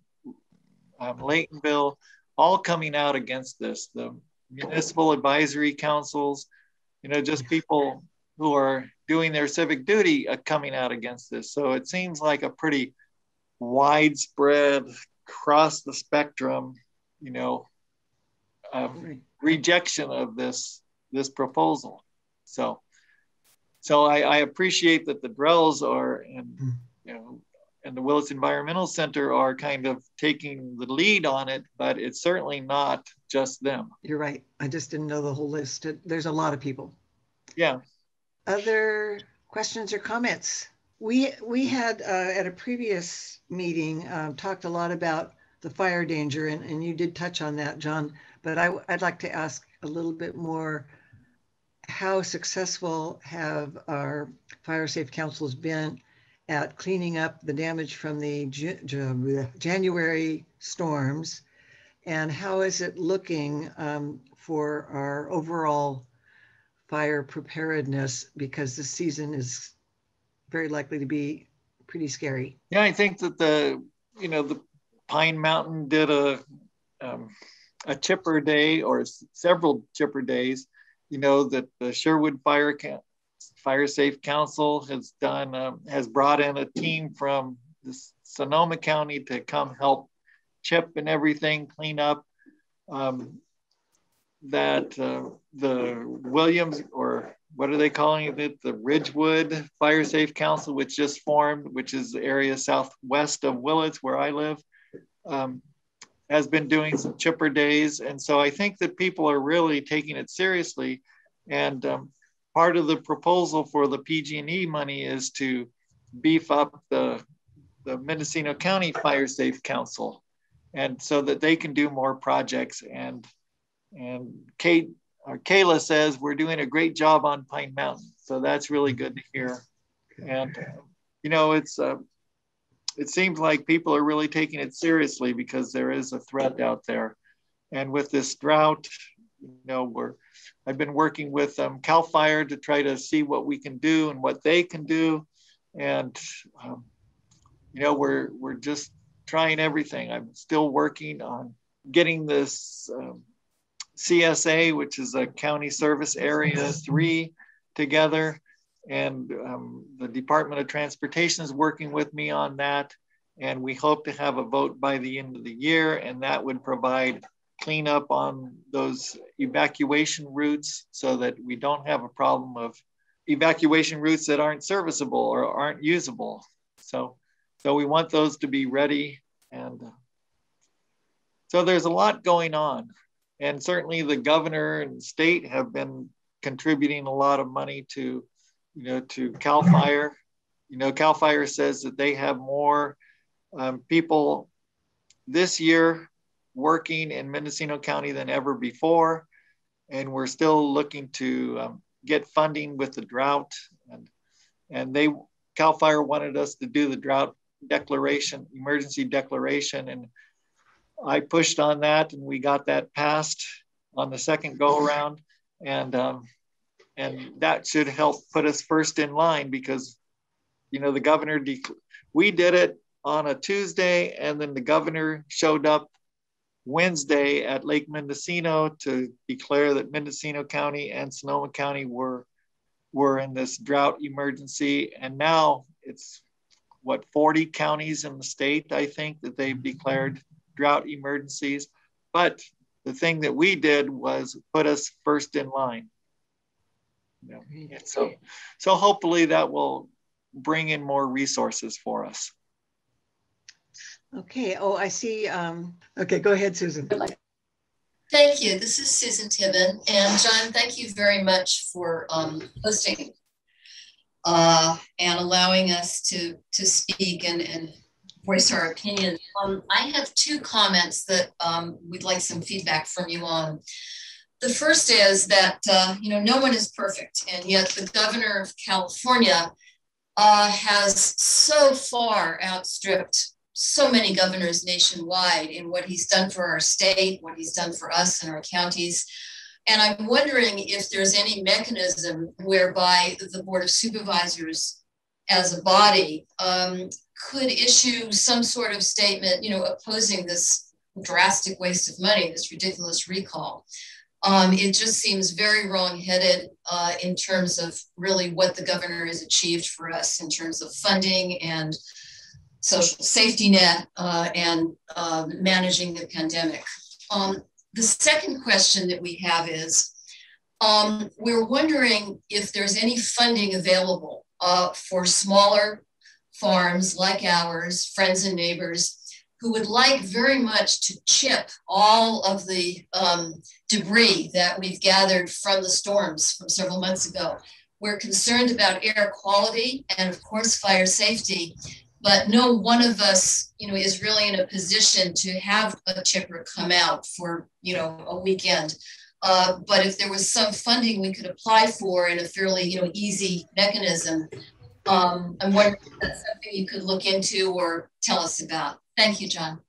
Laytonville, all coming out against this. The municipal advisory councils, just people who are doing their civic duty coming out against this. So it seems like a pretty widespread, across the spectrum, you know, rejection of this proposal. So I appreciate that the Drells are, and you know, and the Willits Environmental Center are kind of taking the lead on it, but it's certainly not just them. You're right. I just didn't know the whole list. There's a lot of people. Yeah. Other questions or comments? We had at a previous meeting talked a lot about the fire danger, and you did touch on that, John, but I'd like to ask a little bit more, how successful have our fire safe councils been at cleaning up the damage from the January storms, and how is it looking for our overall fire preparedness, because this season is very likely to be pretty scary? Yeah, I think that the Pine Mountain did a chipper day, or several chipper days. You know, that the Sherwood Fire Safe Council has brought in a team from Sonoma County to come help chip and everything, clean up. The Williams, or what are they calling it? The Ridgewood Fire Safe Council, which just formed, which is the area southwest of Willits, where I live, has been doing some chipper days. And so I think that people are really taking it seriously. And part of the proposal for the PG&E money is to beef up the Mendocino County Fire Safe Council, and so that they can do more projects. And Kayla says we're doing a great job on Pine Mountain. So that's really good to hear. And, you know, it seems like people are really taking it seriously, because there is a threat out there. And with this drought, you know, I've been working with CAL FIRE to try to see what we can do and what they can do. And, you know, we're just trying everything. I'm still working on getting this CSA, which is a County Service Area 3, together. And the Department of Transportation is working with me on that. And we hope to have a vote by the end of the year. And that would provide cleanup on those evacuation routes, so that we don't have a problem of evacuation routes that aren't serviceable or aren't usable. So we want those to be ready. And so there's a lot going on. And certainly the governor and state have been contributing a lot of money to CAL FIRE. You know, CAL FIRE says that they have more people this year working in Mendocino County than ever before. And we're still looking to get funding with the drought. And CAL FIRE wanted us to do the drought declaration, emergency declaration. And I pushed on that, and we got that passed on the second go around. And that should help put us first in line, because, you know, the governor, we did it on a Tuesday, and then the governor showed up Wednesday at Lake Mendocino to declare that Mendocino County and Sonoma County were in this drought emergency. And now it's 40 counties in the state, I think, that they've declared drought emergencies. But the thing that we did was put us first in line. You know? So hopefully that will bring in more resources for us. Okay. Oh, I see. Okay, go ahead, Susan. Thank you. This is Susan Tibbin. And John, thank you very much for hosting and allowing us to speak and voice our opinion. I have two comments that we'd like some feedback from you on. The first is that, you know, no one is perfect, and yet the governor of California has so far outstripped so many governors nationwide in what he's done for our state, what he's done for us and our counties. And I'm wondering if there's any mechanism whereby the Board of Supervisors as a body could issue some sort of statement, you know, opposing this drastic waste of money, this ridiculous recall. It just seems very wrong-headed in terms of really what the governor has achieved for us in terms of funding and social safety net and managing the pandemic. The second question that we have is, we're wondering if there's any funding available for smaller farms like ours, friends and neighbors, who would like very much to chip all of the debris that we've gathered from the storms from several months ago. We're concerned about air quality and of course fire safety, but no one of us, is really in a position to have a chipper come out for, a weekend. But if there was some funding we could apply for in a fairly, easy mechanism, I'm wondering if that's something you could look into or tell us about. Thank you, John.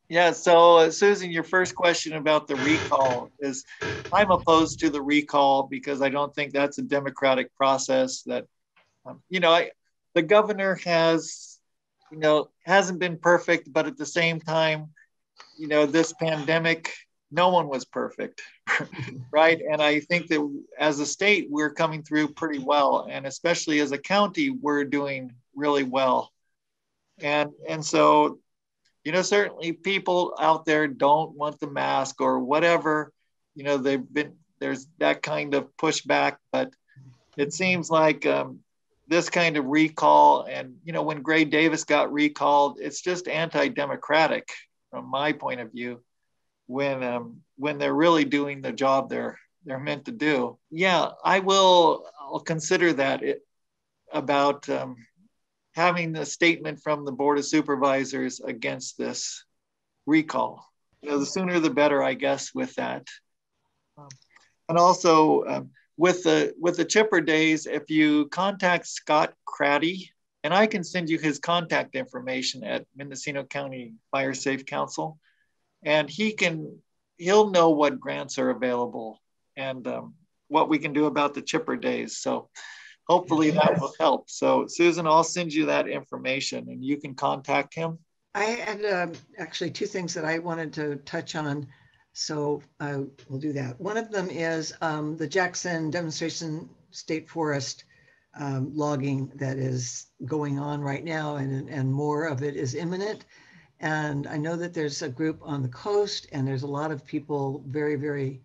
Yeah, so Susan, your first question about the recall is, I'm opposed to the recall because I don't think that's a democratic process that, the governor has, hasn't been perfect, but at the same time, this pandemic, no one was perfect, right? And I think that as a state, we're coming through pretty well. And especially as a county, we're doing really well. And so, certainly people out there don't want the mask or whatever, there's that kind of pushback, but it seems like this kind of recall and, when Gray Davis got recalled, it's just anti-democratic from my point of view, when they're really doing the job they're meant to do. Yeah, I'll consider that about having a statement from the Board of Supervisors against this recall. The sooner the better, I guess, with that. And also with the chipper days, if you contact Scott Craddy, and I can send you his contact information at Mendocino County Fire Safe Council, and he'll know what grants are available and what we can do about the chipper days. So hopefully that will help. So Susan, I'll send you that information and you can contact him. I had actually two things that I wanted to touch on. So I will do that. One of them is the Jackson Demonstration State Forest logging that is going on right now, and more of it is imminent. And I know that there's a group on the coast, and there's a lot of people very, very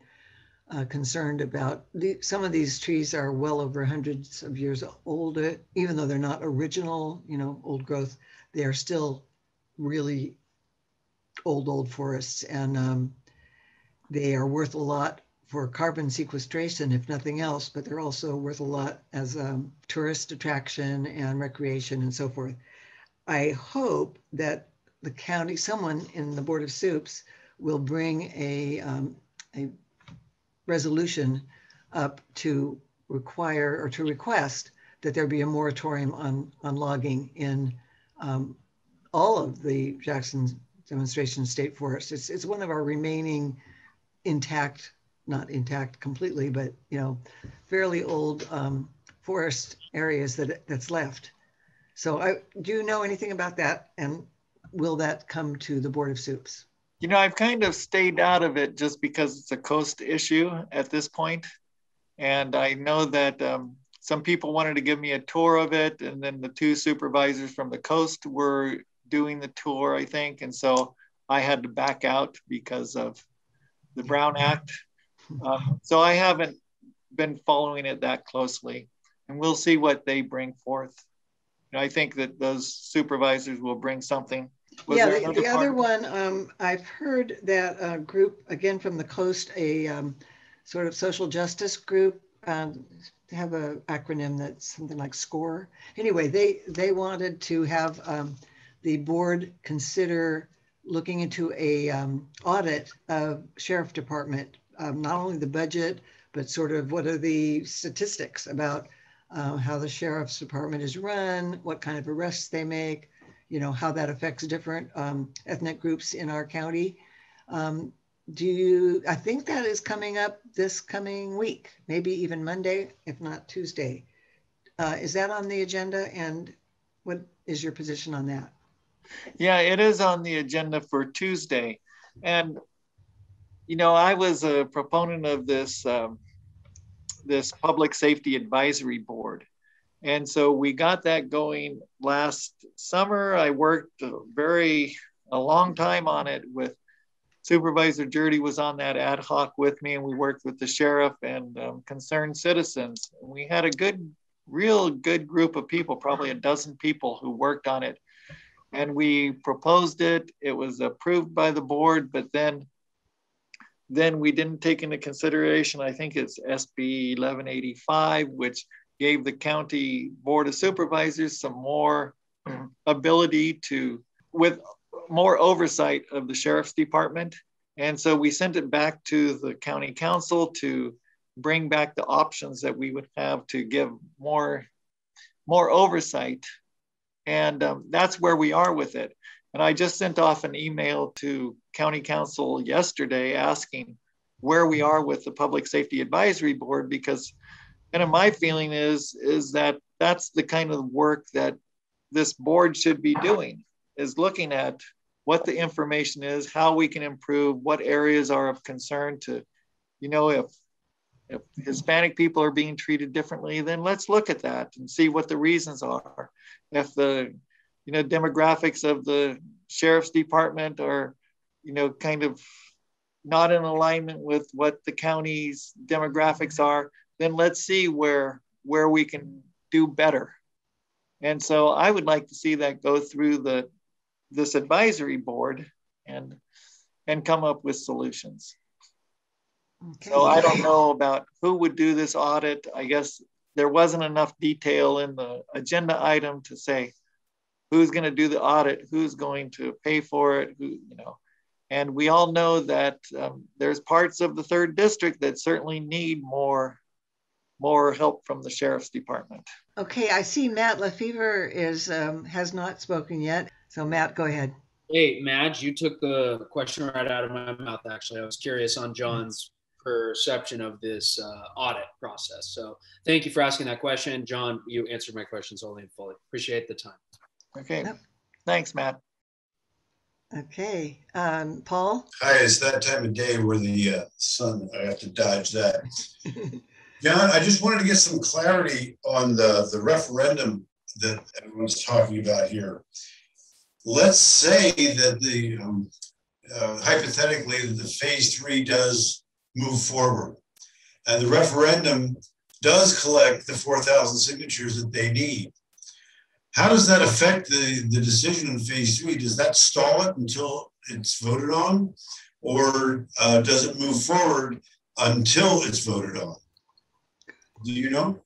concerned about some of these trees are well over hundreds of years old, even though they're not original, old growth, they are still really old forests. And they are worth a lot for carbon sequestration, if nothing else, but they're also worth a lot as a tourist attraction and recreation and so forth. I hope that the county, someone in the Board of Supes will bring a resolution up to require or to request that there be a moratorium on logging in all of the Jackson Demonstration State Forest. It's one of our remaining intact, not intact completely, but fairly old forest areas that's left. So do you know anything about that? And will that come to the Board of Supes? I've kind of stayed out of it just because it's a coast issue at this point. And I know that some people wanted to give me a tour of it. And then the two supervisors from the coast were doing the tour, I think. And so I had to back out because of the Brown Act. So I haven't been following it that closely. And we'll see what they bring forth. I think that those supervisors will bring something. The other one, I've heard that a group, again from the coast, a sort of social justice group, have an acronym that's something like SCORE. Anyway, they wanted to have the board consider looking into a audit of sheriff department, not only the budget, but sort of what are the statistics about how the sheriff's department is run, what kind of arrests they make, how that affects different ethnic groups in our county. I think that is coming up this coming week, maybe even Monday, if not Tuesday. Is that on the agenda? And what is your position on that? Yeah, it is on the agenda for Tuesday. And you know, I was a proponent of this, this Public Safety Advisory Board. And so we got that going last summer. I worked a long time on it with Supervisor Jurdy was on that ad hoc with me, and we worked with the sheriff and concerned citizens. We had a real good group of people, probably a dozen people who worked on it. And we proposed it. It was approved by the board, but then we didn't take into consideration, I think it's SB 1185, which gave the county board of supervisors some more ability to, with more oversight of the sheriff's department. And so we sent it back to the county council to bring back the options that we would have to give more oversight. And that's where we are with it. And I just sent off an email to county council yesterday asking where we are with the Public Safety Advisory Board, because kind of my feeling is that that's the kind of work that this board should be doing, is looking at what the information is, how we can improve, what areas are of concern to, you know, if Hispanic people are being treated differently, then let's look at that and see what the reasons are. If the, you know, demographics of the sheriff's department are, you know, kind of not in alignment with what the county's demographics are, then let's see where we can do better. And so I would like to see that go through this advisory board and come up with solutions. Okay. So I don't know about who would do this audit. I guess there wasn't enough detail in the agenda item to say who's going to do the audit, who's going to pay for it, who, you know. And we all know that there's parts of the 3rd district that certainly need more help from the sheriff's department. Okay, I see Matt Lefevre has not spoken yet. So Matt, go ahead. Hey, Madge, you took the question right out of my mouth, actually. I was curious on John's perception of this audit process. So thank you for asking that question. John, you answered my questions only and fully. Appreciate the time. Okay, thanks, Matt. Okay, Paul? Hi, it's that time of day where the sun, I have to dodge that. John, I just wanted to get some clarity on the referendum that everyone's talking about here. Let's say that the hypothetically the phase 3 does move forward and the referendum does collect the 4,000 signatures that they need. How does that affect the decision in phase 3? Does that stall it until it's voted on, or does it move forward until it's voted on? Do you know?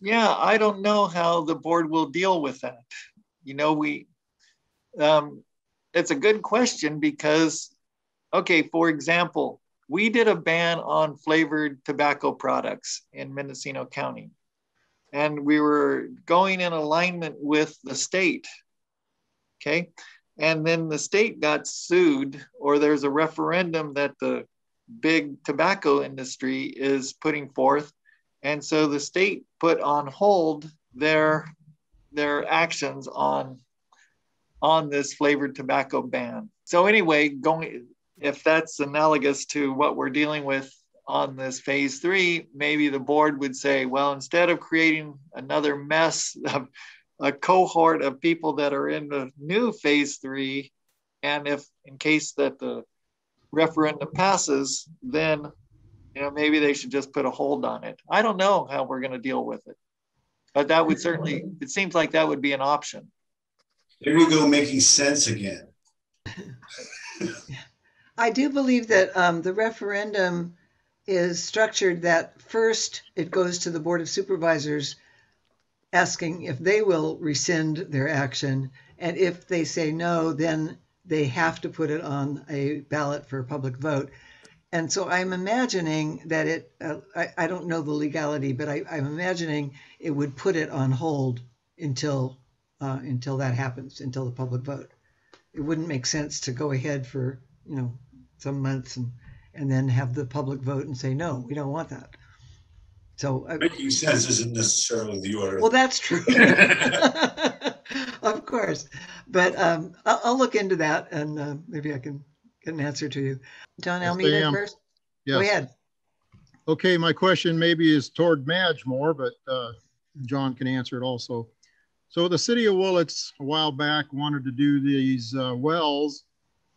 Yeah, I don't know how the board will deal with that. You know, it's a good question because, okay, for example, we did a ban on flavored tobacco products in Mendocino County, and we were going in alignment with the state, okay? And then the state got sued, or there's a referendum that the big tobacco industry is putting forth. And so the state put on hold their actions on this flavored tobacco ban. So anyway, if that's analogous to what we're dealing with on this phase 3, maybe the board would say, well, instead of creating another mess of a cohort of people that are in the new phase 3, and if in case that the referendum passes, then, you know, maybe they should just put a hold on it. I don't know how we're going to deal with it, but that would certainly, it seems like that would be an option. There we go, making sense again. I do believe that the referendum is structured that first it goes to the Board of Supervisors asking if they will rescind their action. And if they say no, then they have to put it on a ballot for a public vote. And so I'm imagining that I don't know the legality, but I'm imagining it would put it on hold until that happens, until the public vote. It wouldn't make sense to go ahead for, you know, some months and then have the public vote and say, no, we don't want that. So making sense isn't necessarily the order. Well, that's true. Of course. But I'll look into that, and maybe I can get an answer to you. John Yes, Almeida ma'am. first. Yes. Go ahead. Okay, my question maybe is toward Madge more, but John can answer it also. So the city of Willits a while back wanted to do these wells,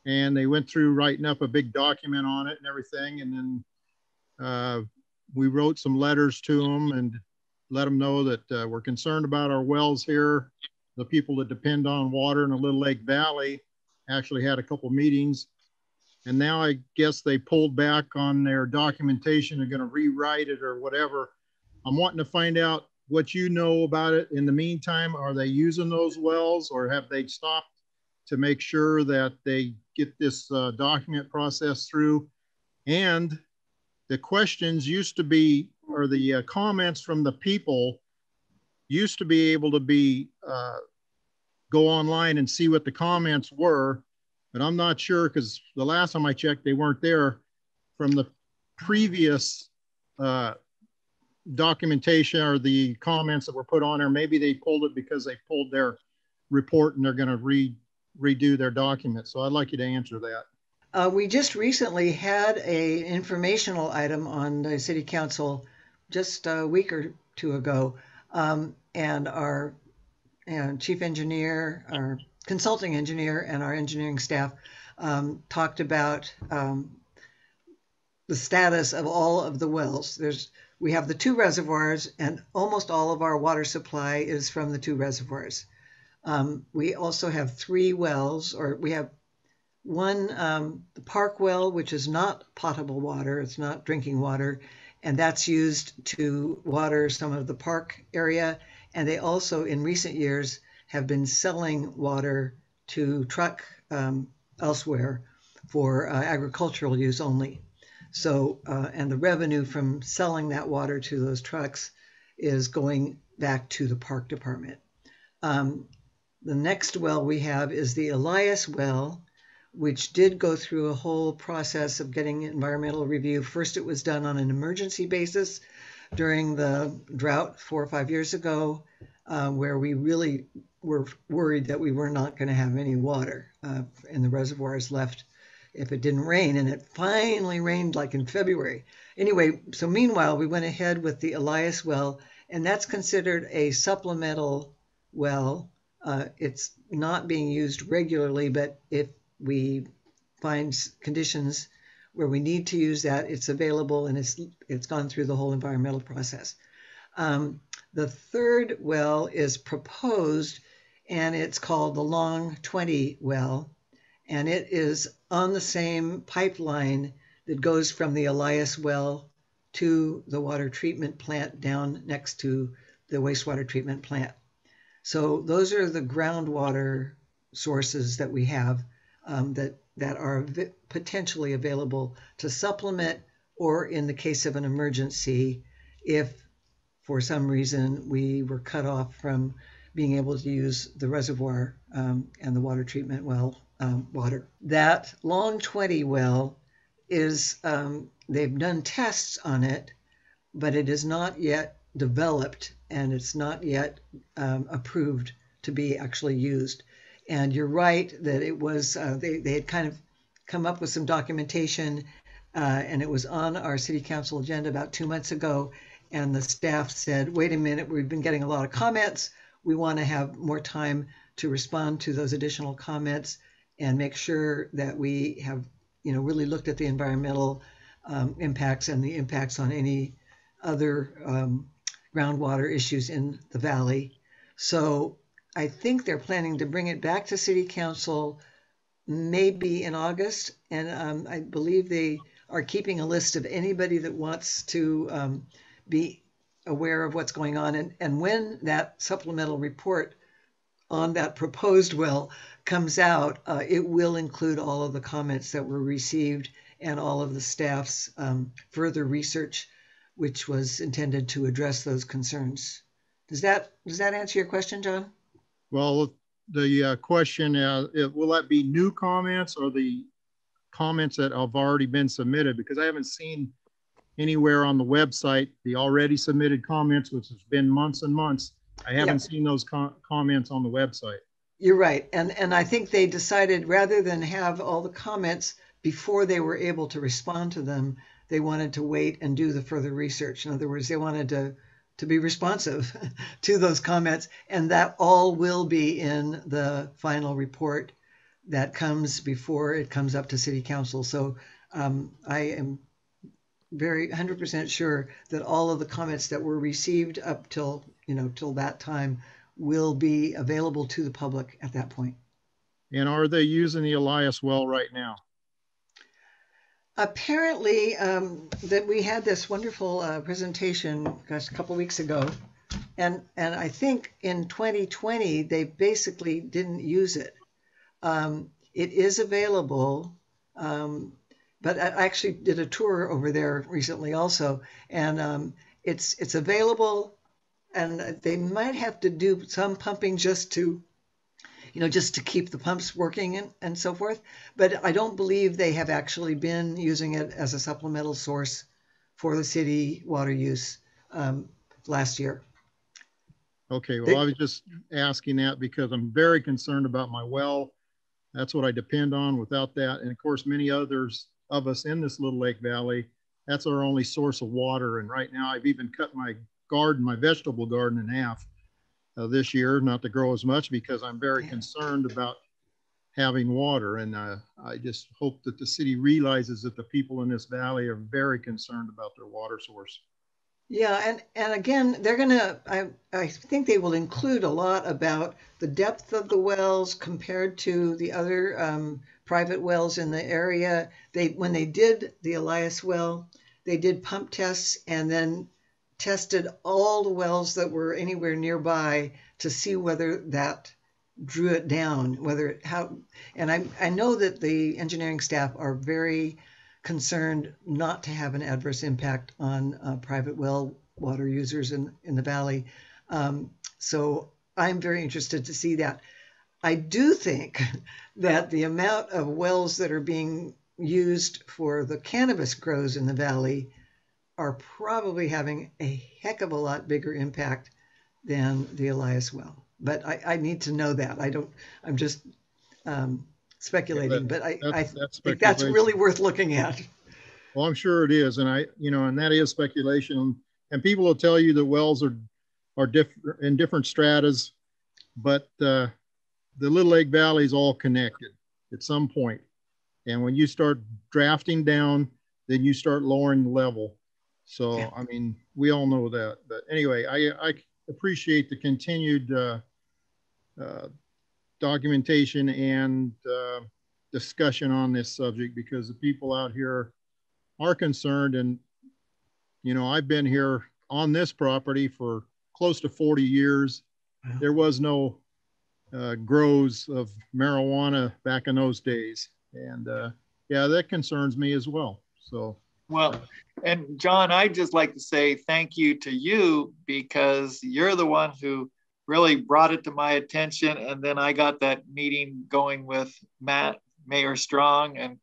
and they went through writing up a big document on it and everything. And then we wrote some letters to them and let them know that we're concerned about our wells here. The people that depend on water in the Little Lake Valley actually had a couple meetings. And now I guess they pulled back on their documentation. They're going to rewrite it or whatever. I'm wanting to find out what you know about it. In the meantime, are they using those wells, or have they stopped to make sure that they get this document process through? And the questions used to be, or the comments from the people used to be able to be, go online and see what the comments were. But I'm not sure, because the last time I checked, they weren't there from the previous documentation or the comments that were put on there. Maybe they pulled it because they pulled their report and they're going to redo their document. So I'd like you to answer that. We just recently had an informational item on the city council just a week or two ago. And our chief engineer, our consulting engineer, and our engineering staff talked about the status of all of the wells. We have the 2 reservoirs, and almost all of our water supply is from the 2 reservoirs. We also have 3 wells, or we have one, the Park well, which is not potable water, it's not drinking water, and that's used to water some of the park area. And they also, in recent years, have been selling water to truck elsewhere for agricultural use only. So, and the revenue from selling that water to those trucks is going back to the park department. The next well we have is the Elias Well, which did go through a whole process of getting environmental review. First, it was done on an emergency basis during the drought 4 or 5 years ago, where we really were worried that we were not going to have any water in the reservoirs left if it didn't rain. And it finally rained like in February. Anyway, so meanwhile, we went ahead with the Elias Well, and that's considered a supplemental well. It's not being used regularly, but if we find conditions where we need to use that, it's available, and it's gone through the whole environmental process. The third well is proposed, and it's called the Long 20 well, and it is on the same pipeline that goes from the Elias Well to the water treatment plant down next to the wastewater treatment plant. So those are the groundwater sources that we have that are potentially available to supplement, or in the case of an emergency, if for some reason we were cut off from being able to use the reservoir and the water treatment well water. That Long 20 well is, they've done tests on it, but it is not yet developed, and it's not yet approved to be actually used. And you're right that it was, they had kind of come up with some documentation, and it was on our city council agenda about 2 months ago. And the staff said, wait a minute, we've been getting a lot of comments. We want to have more time to respond to those additional comments and make sure that we have, really looked at the environmental impacts and the impacts on any other groundwater issues in the valley. So I think they're planning to bring it back to city council maybe in August. And I believe they are keeping a list of anybody that wants to be aware of what's going on. And when that supplemental report on that proposed well comes out, it will include all of the comments that were received and all of the staff's further research, which was intended to address those concerns. Does that answer your question, John? Well, the question, will that be new comments or the comments that have already been submitted? Because I haven't seen anywhere on the website the already submitted comments, which has been months and months. I haven't seen those comments on the website. You're right. And I think they decided, rather than have all the comments before they were able to respond to them, they wanted to wait and do the further research. In other words, they wanted to be responsive to those comments, and that all will be in the final report that comes before it comes up to City Council. So I am very 100% sure that all of the comments that were received up till that time will be available to the public at that point. And are they using the Elias Well right now? Apparently, that we had this wonderful presentation, gosh, a couple weeks ago, and I think in 2020 they basically didn't use it. It is available, but I actually did a tour over there recently also, and it's available, and they might have to do some pumping just to keep the pumps working and so forth. But I don't believe they have actually been using it as a supplemental source for the city water use last year. Okay, well, I was just asking that because I'm very concerned about my well. That's what I depend on. Without that, and of course, many others of us in this Little Lake Valley, that's our only source of water. And right now, I've even cut my garden, my vegetable garden, in half this year, not to grow as much because I'm very concerned about having water. And I just hope that the city realizes that the people in this valley are very concerned about their water source. Yeah, and again, they're I think they will include a lot about the depth of the wells compared to the other private wells in the area. When they did the Elias Well, they did pump tests and then tested all the wells that were anywhere nearby to see whether that drew it down, and I know that the engineering staff are very concerned not to have an adverse impact on private well water users in the valley. So I'm very interested to see that. I do think that the amount of wells that are being used for the cannabis grows in the valley are probably having a heck of a lot bigger impact than the Elias Well. But I need to know that. I'm just speculating, but I think that's really worth looking at. Well, I'm sure it is. And and that is speculation. And people will tell you that wells are different in different stratas, but the Little Lake Valley is all connected at some point. And when you start drafting down, then you start lowering the level. So, yeah. I mean, we all know that. But anyway, I appreciate the continued documentation and discussion on this subject, because the people out here are concerned. And, I've been here on this property for close to 40 years. Wow. There was no grows of marijuana back in those days. And yeah, that concerns me as well. So. Well, and John, I'd just like to say thank you to you, because you're the one who really brought it to my attention. And then I got that meeting going with Matt, Mayor Strong, and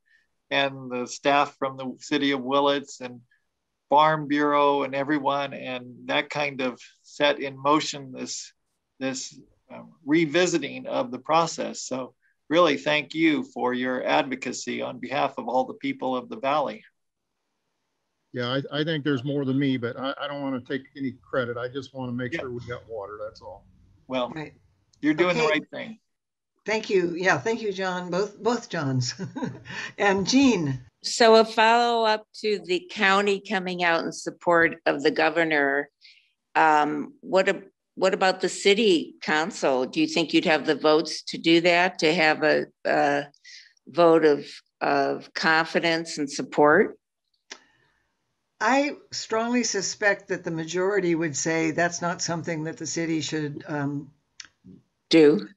the staff from the city of Willits and Farm Bureau and everyone. And that kind of set in motion this revisiting of the process. So really thank you for your advocacy on behalf of all the people of the valley. Yeah, I think there's more than me, but I don't want to take any credit. I just want to make sure we got water. That's all. Well, right. You're doing the right thing. Thank you. Yeah, thank you, John. Both Johns. And Jean. So a follow-up to the county coming out in support of the governor. What about the city council? Do you think you'd have the votes to do that, to have a vote of confidence and support? I strongly suspect that the majority would say that's not something that the city should do.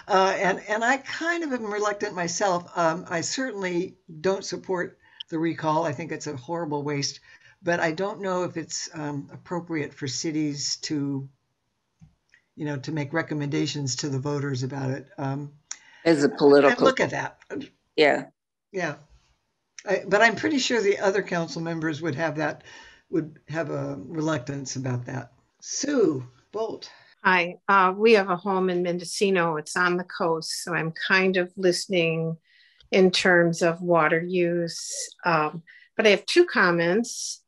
And I kind of am reluctant myself. I certainly don't support the recall. I think it's a horrible waste, but I don't know if it's appropriate for cities to make recommendations to the voters about it. As a political. Look at that. Yeah. Yeah. But I'm pretty sure the other council members would have a reluctance about that. Sue Bolt. Hi, we have a home in Mendocino. It's on the coast, so I'm kind of listening in terms of water use. But I have two comments.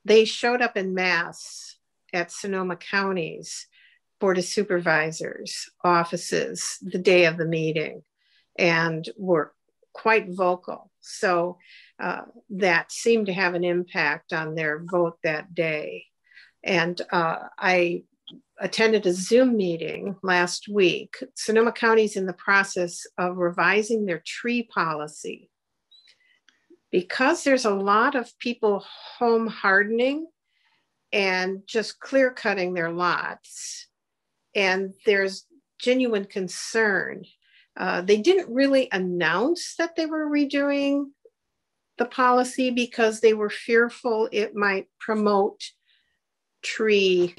They showed up in mass at Sonoma County's Board of Supervisors offices the day of the meeting and were quite vocal. So that seemed to have an impact on their vote that day. And I attended a Zoom meeting last week. Sonoma County's in the process of revising their tree policy. Because there's a lot of people home hardening and just clear cutting their lots, and there's genuine concern. They didn't really announce that they were redoing the policy because they were fearful it might promote tree.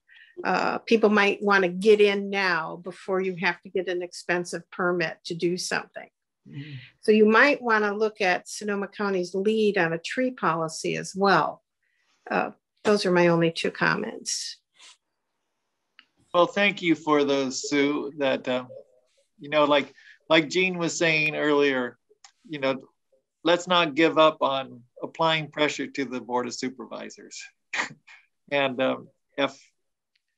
People might want to get in now before you have to get an expensive permit to do something. Mm-hmm. So you might want to look at Sonoma County's lead on a tree policy as well. Those are my only two comments. Well, thank you for those, Sue. That you know, like Jean was saying earlier, you know, let's not give up on applying pressure to the Board of Supervisors. And if,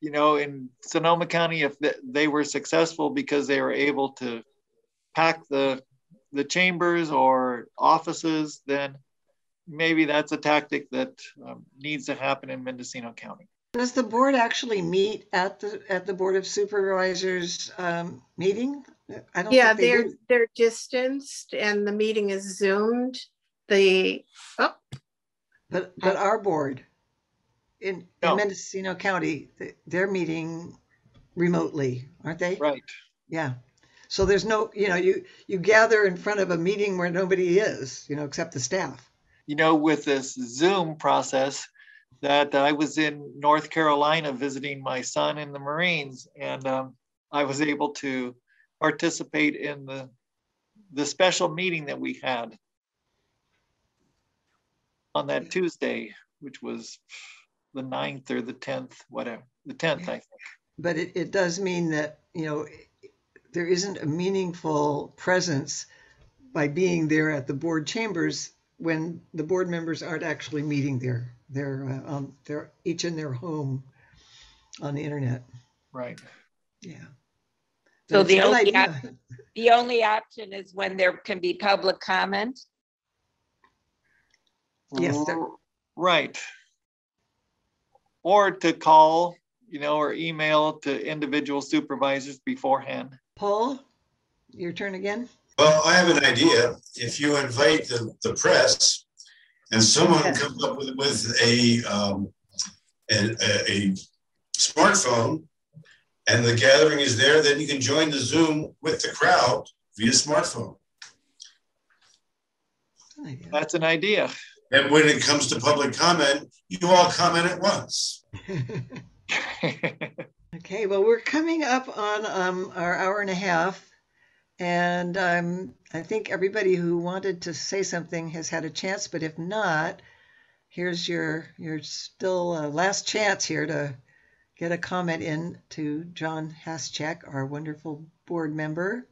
you know, in Sonoma County, if they were successful because they were able to pack the chambers or offices, then maybe that's a tactic that needs to happen in Mendocino County. Does the board actually meet at the Board of Supervisors meeting? I don't. Yeah, think they're distanced and the meeting is Zoomed. But our board in Mendocino County, they're meeting remotely, aren't they? Right. Yeah. So there's no, you know, you gather in front of a meeting where nobody is, you know, except the staff. You know, with this Zoom process, that I was in North Carolina visiting my son in the Marines, and I was able to participate in the special meeting that we had on that Tuesday, which was the 9th or the 10th, whatever, the 10th, I think. But it does mean that, you know, there isn't a meaningful presence by being there at the board chambers when the board members aren't actually meeting there. They're each in their home on the internet. Right. Yeah. So the only option is when there can be public comment. Yes. Right. Or to call, you know, or email to individual supervisors beforehand. Paul, your turn again. Well, I have an idea. If you invite the press and someone comes up with a smartphone and the gathering is there, then you can join the Zoom with the crowd via smartphone. That's an idea. And when it comes to public comment, you all comment at once. Okay, well, we're coming up on our hour and a half. And I think everybody who wanted to say something has had a chance, but if not, here's your still last chance here to get a comment in to John Haschak, our wonderful board member,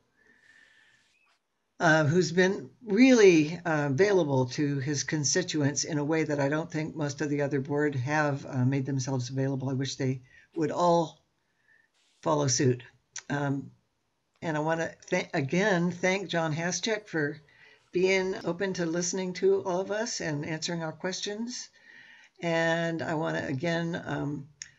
who's been really available to his constituents in a way that I don't think most of the other board have made themselves available. I wish they would all follow suit. And I want to thank John Haschak for being open to listening to all of us and answering our questions. And I want to again,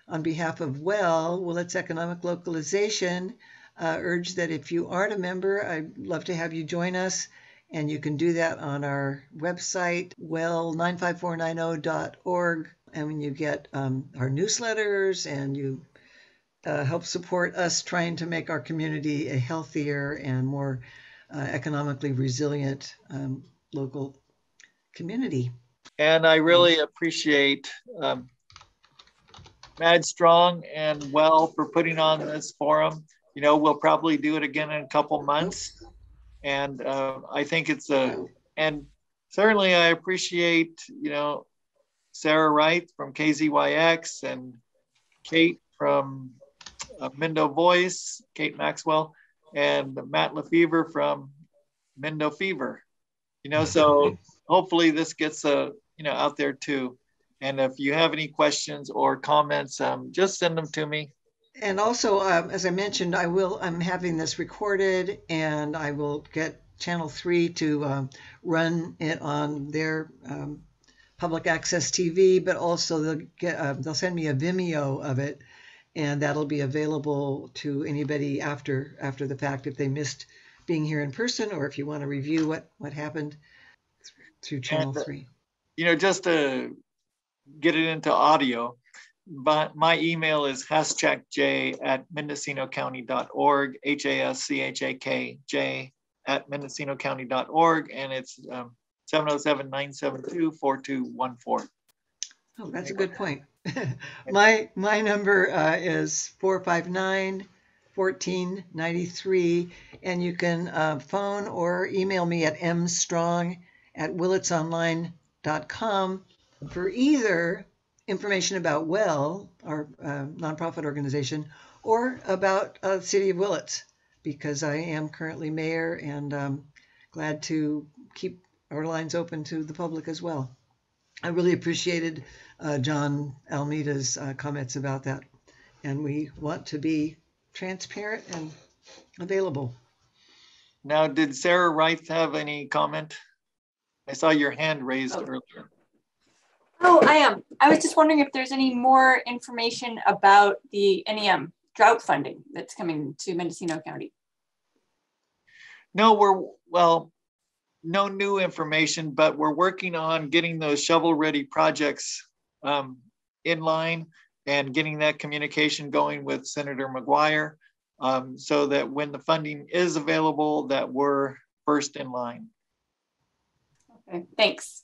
on behalf of Willits Economic Localization, urge that if you aren't a member, I'd love to have you join us. And you can do that on our website, well95490.org. And when you get our newsletters and you help support us trying to make our community a healthier and more economically resilient local community. And I really appreciate Mad Strong and Well for putting on this forum. You know, we'll probably do it again in a couple months. And I think it's and certainly I appreciate, you know, Sarah Wright from KZYX and Kate from Mendo Voice, Kate Maxwell, and Matt Lefevre from Mendo fever, you know, so hopefully this gets you know, out there too. And if you have any questions or comments, just send them to me. And also, as I mentioned, I'm having this recorded, and I will get Channel 3 to run it on their public access TV, but also they'll send me a Vimeo of it, and that'll be available to anybody after the fact if they missed being here in person, or if you want to review what happened through Channel 3. You know, just to get it into audio, but my email is haschakj@mendocinocounty.org, haschakj@mendocinocounty.org, and it's 707-972-4214. Oh, that's a good point. My number is 459-1493, and you can phone or email me at mstrong@willitsonline.com for either information about Well, our nonprofit organization, or about the city of Willits, because I am currently mayor and glad to keep our lines open to the public as well. I really appreciated John Almeida's comments about that, and we want to be transparent and available. Now, did Sarah Wright have any comment? I saw your hand raised earlier. Oh, I was just wondering if there's any more information about the NEM drought funding that's coming to Mendocino County. No, no new information, but we're working on getting those shovel-ready projects in line and getting that communication going with Senator McGuire, so that when the funding is available, that we're first in line. Okay, thanks.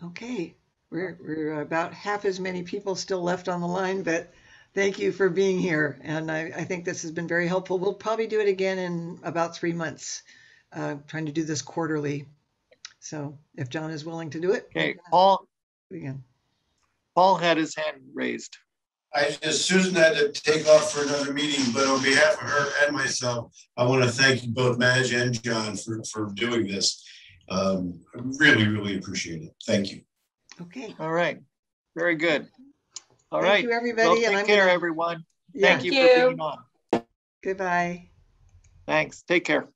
Okay, we're about half as many people still left on the line, but thank you for being here. And I think this has been very helpful. We'll probably do it again in about 3 months, trying to do this quarterly. So if John is willing to do it. Okay, Paul had his hand raised. Susan had to take off for another meeting, but on behalf of her and myself, I want to thank you both, Madge and John, for doing this. I really, really appreciate it. Thank you. Okay. All right. Very good. All Thank right. you, everybody. Well, take care, everyone. Yeah. Thank you for being on. Goodbye. Thanks. Take care.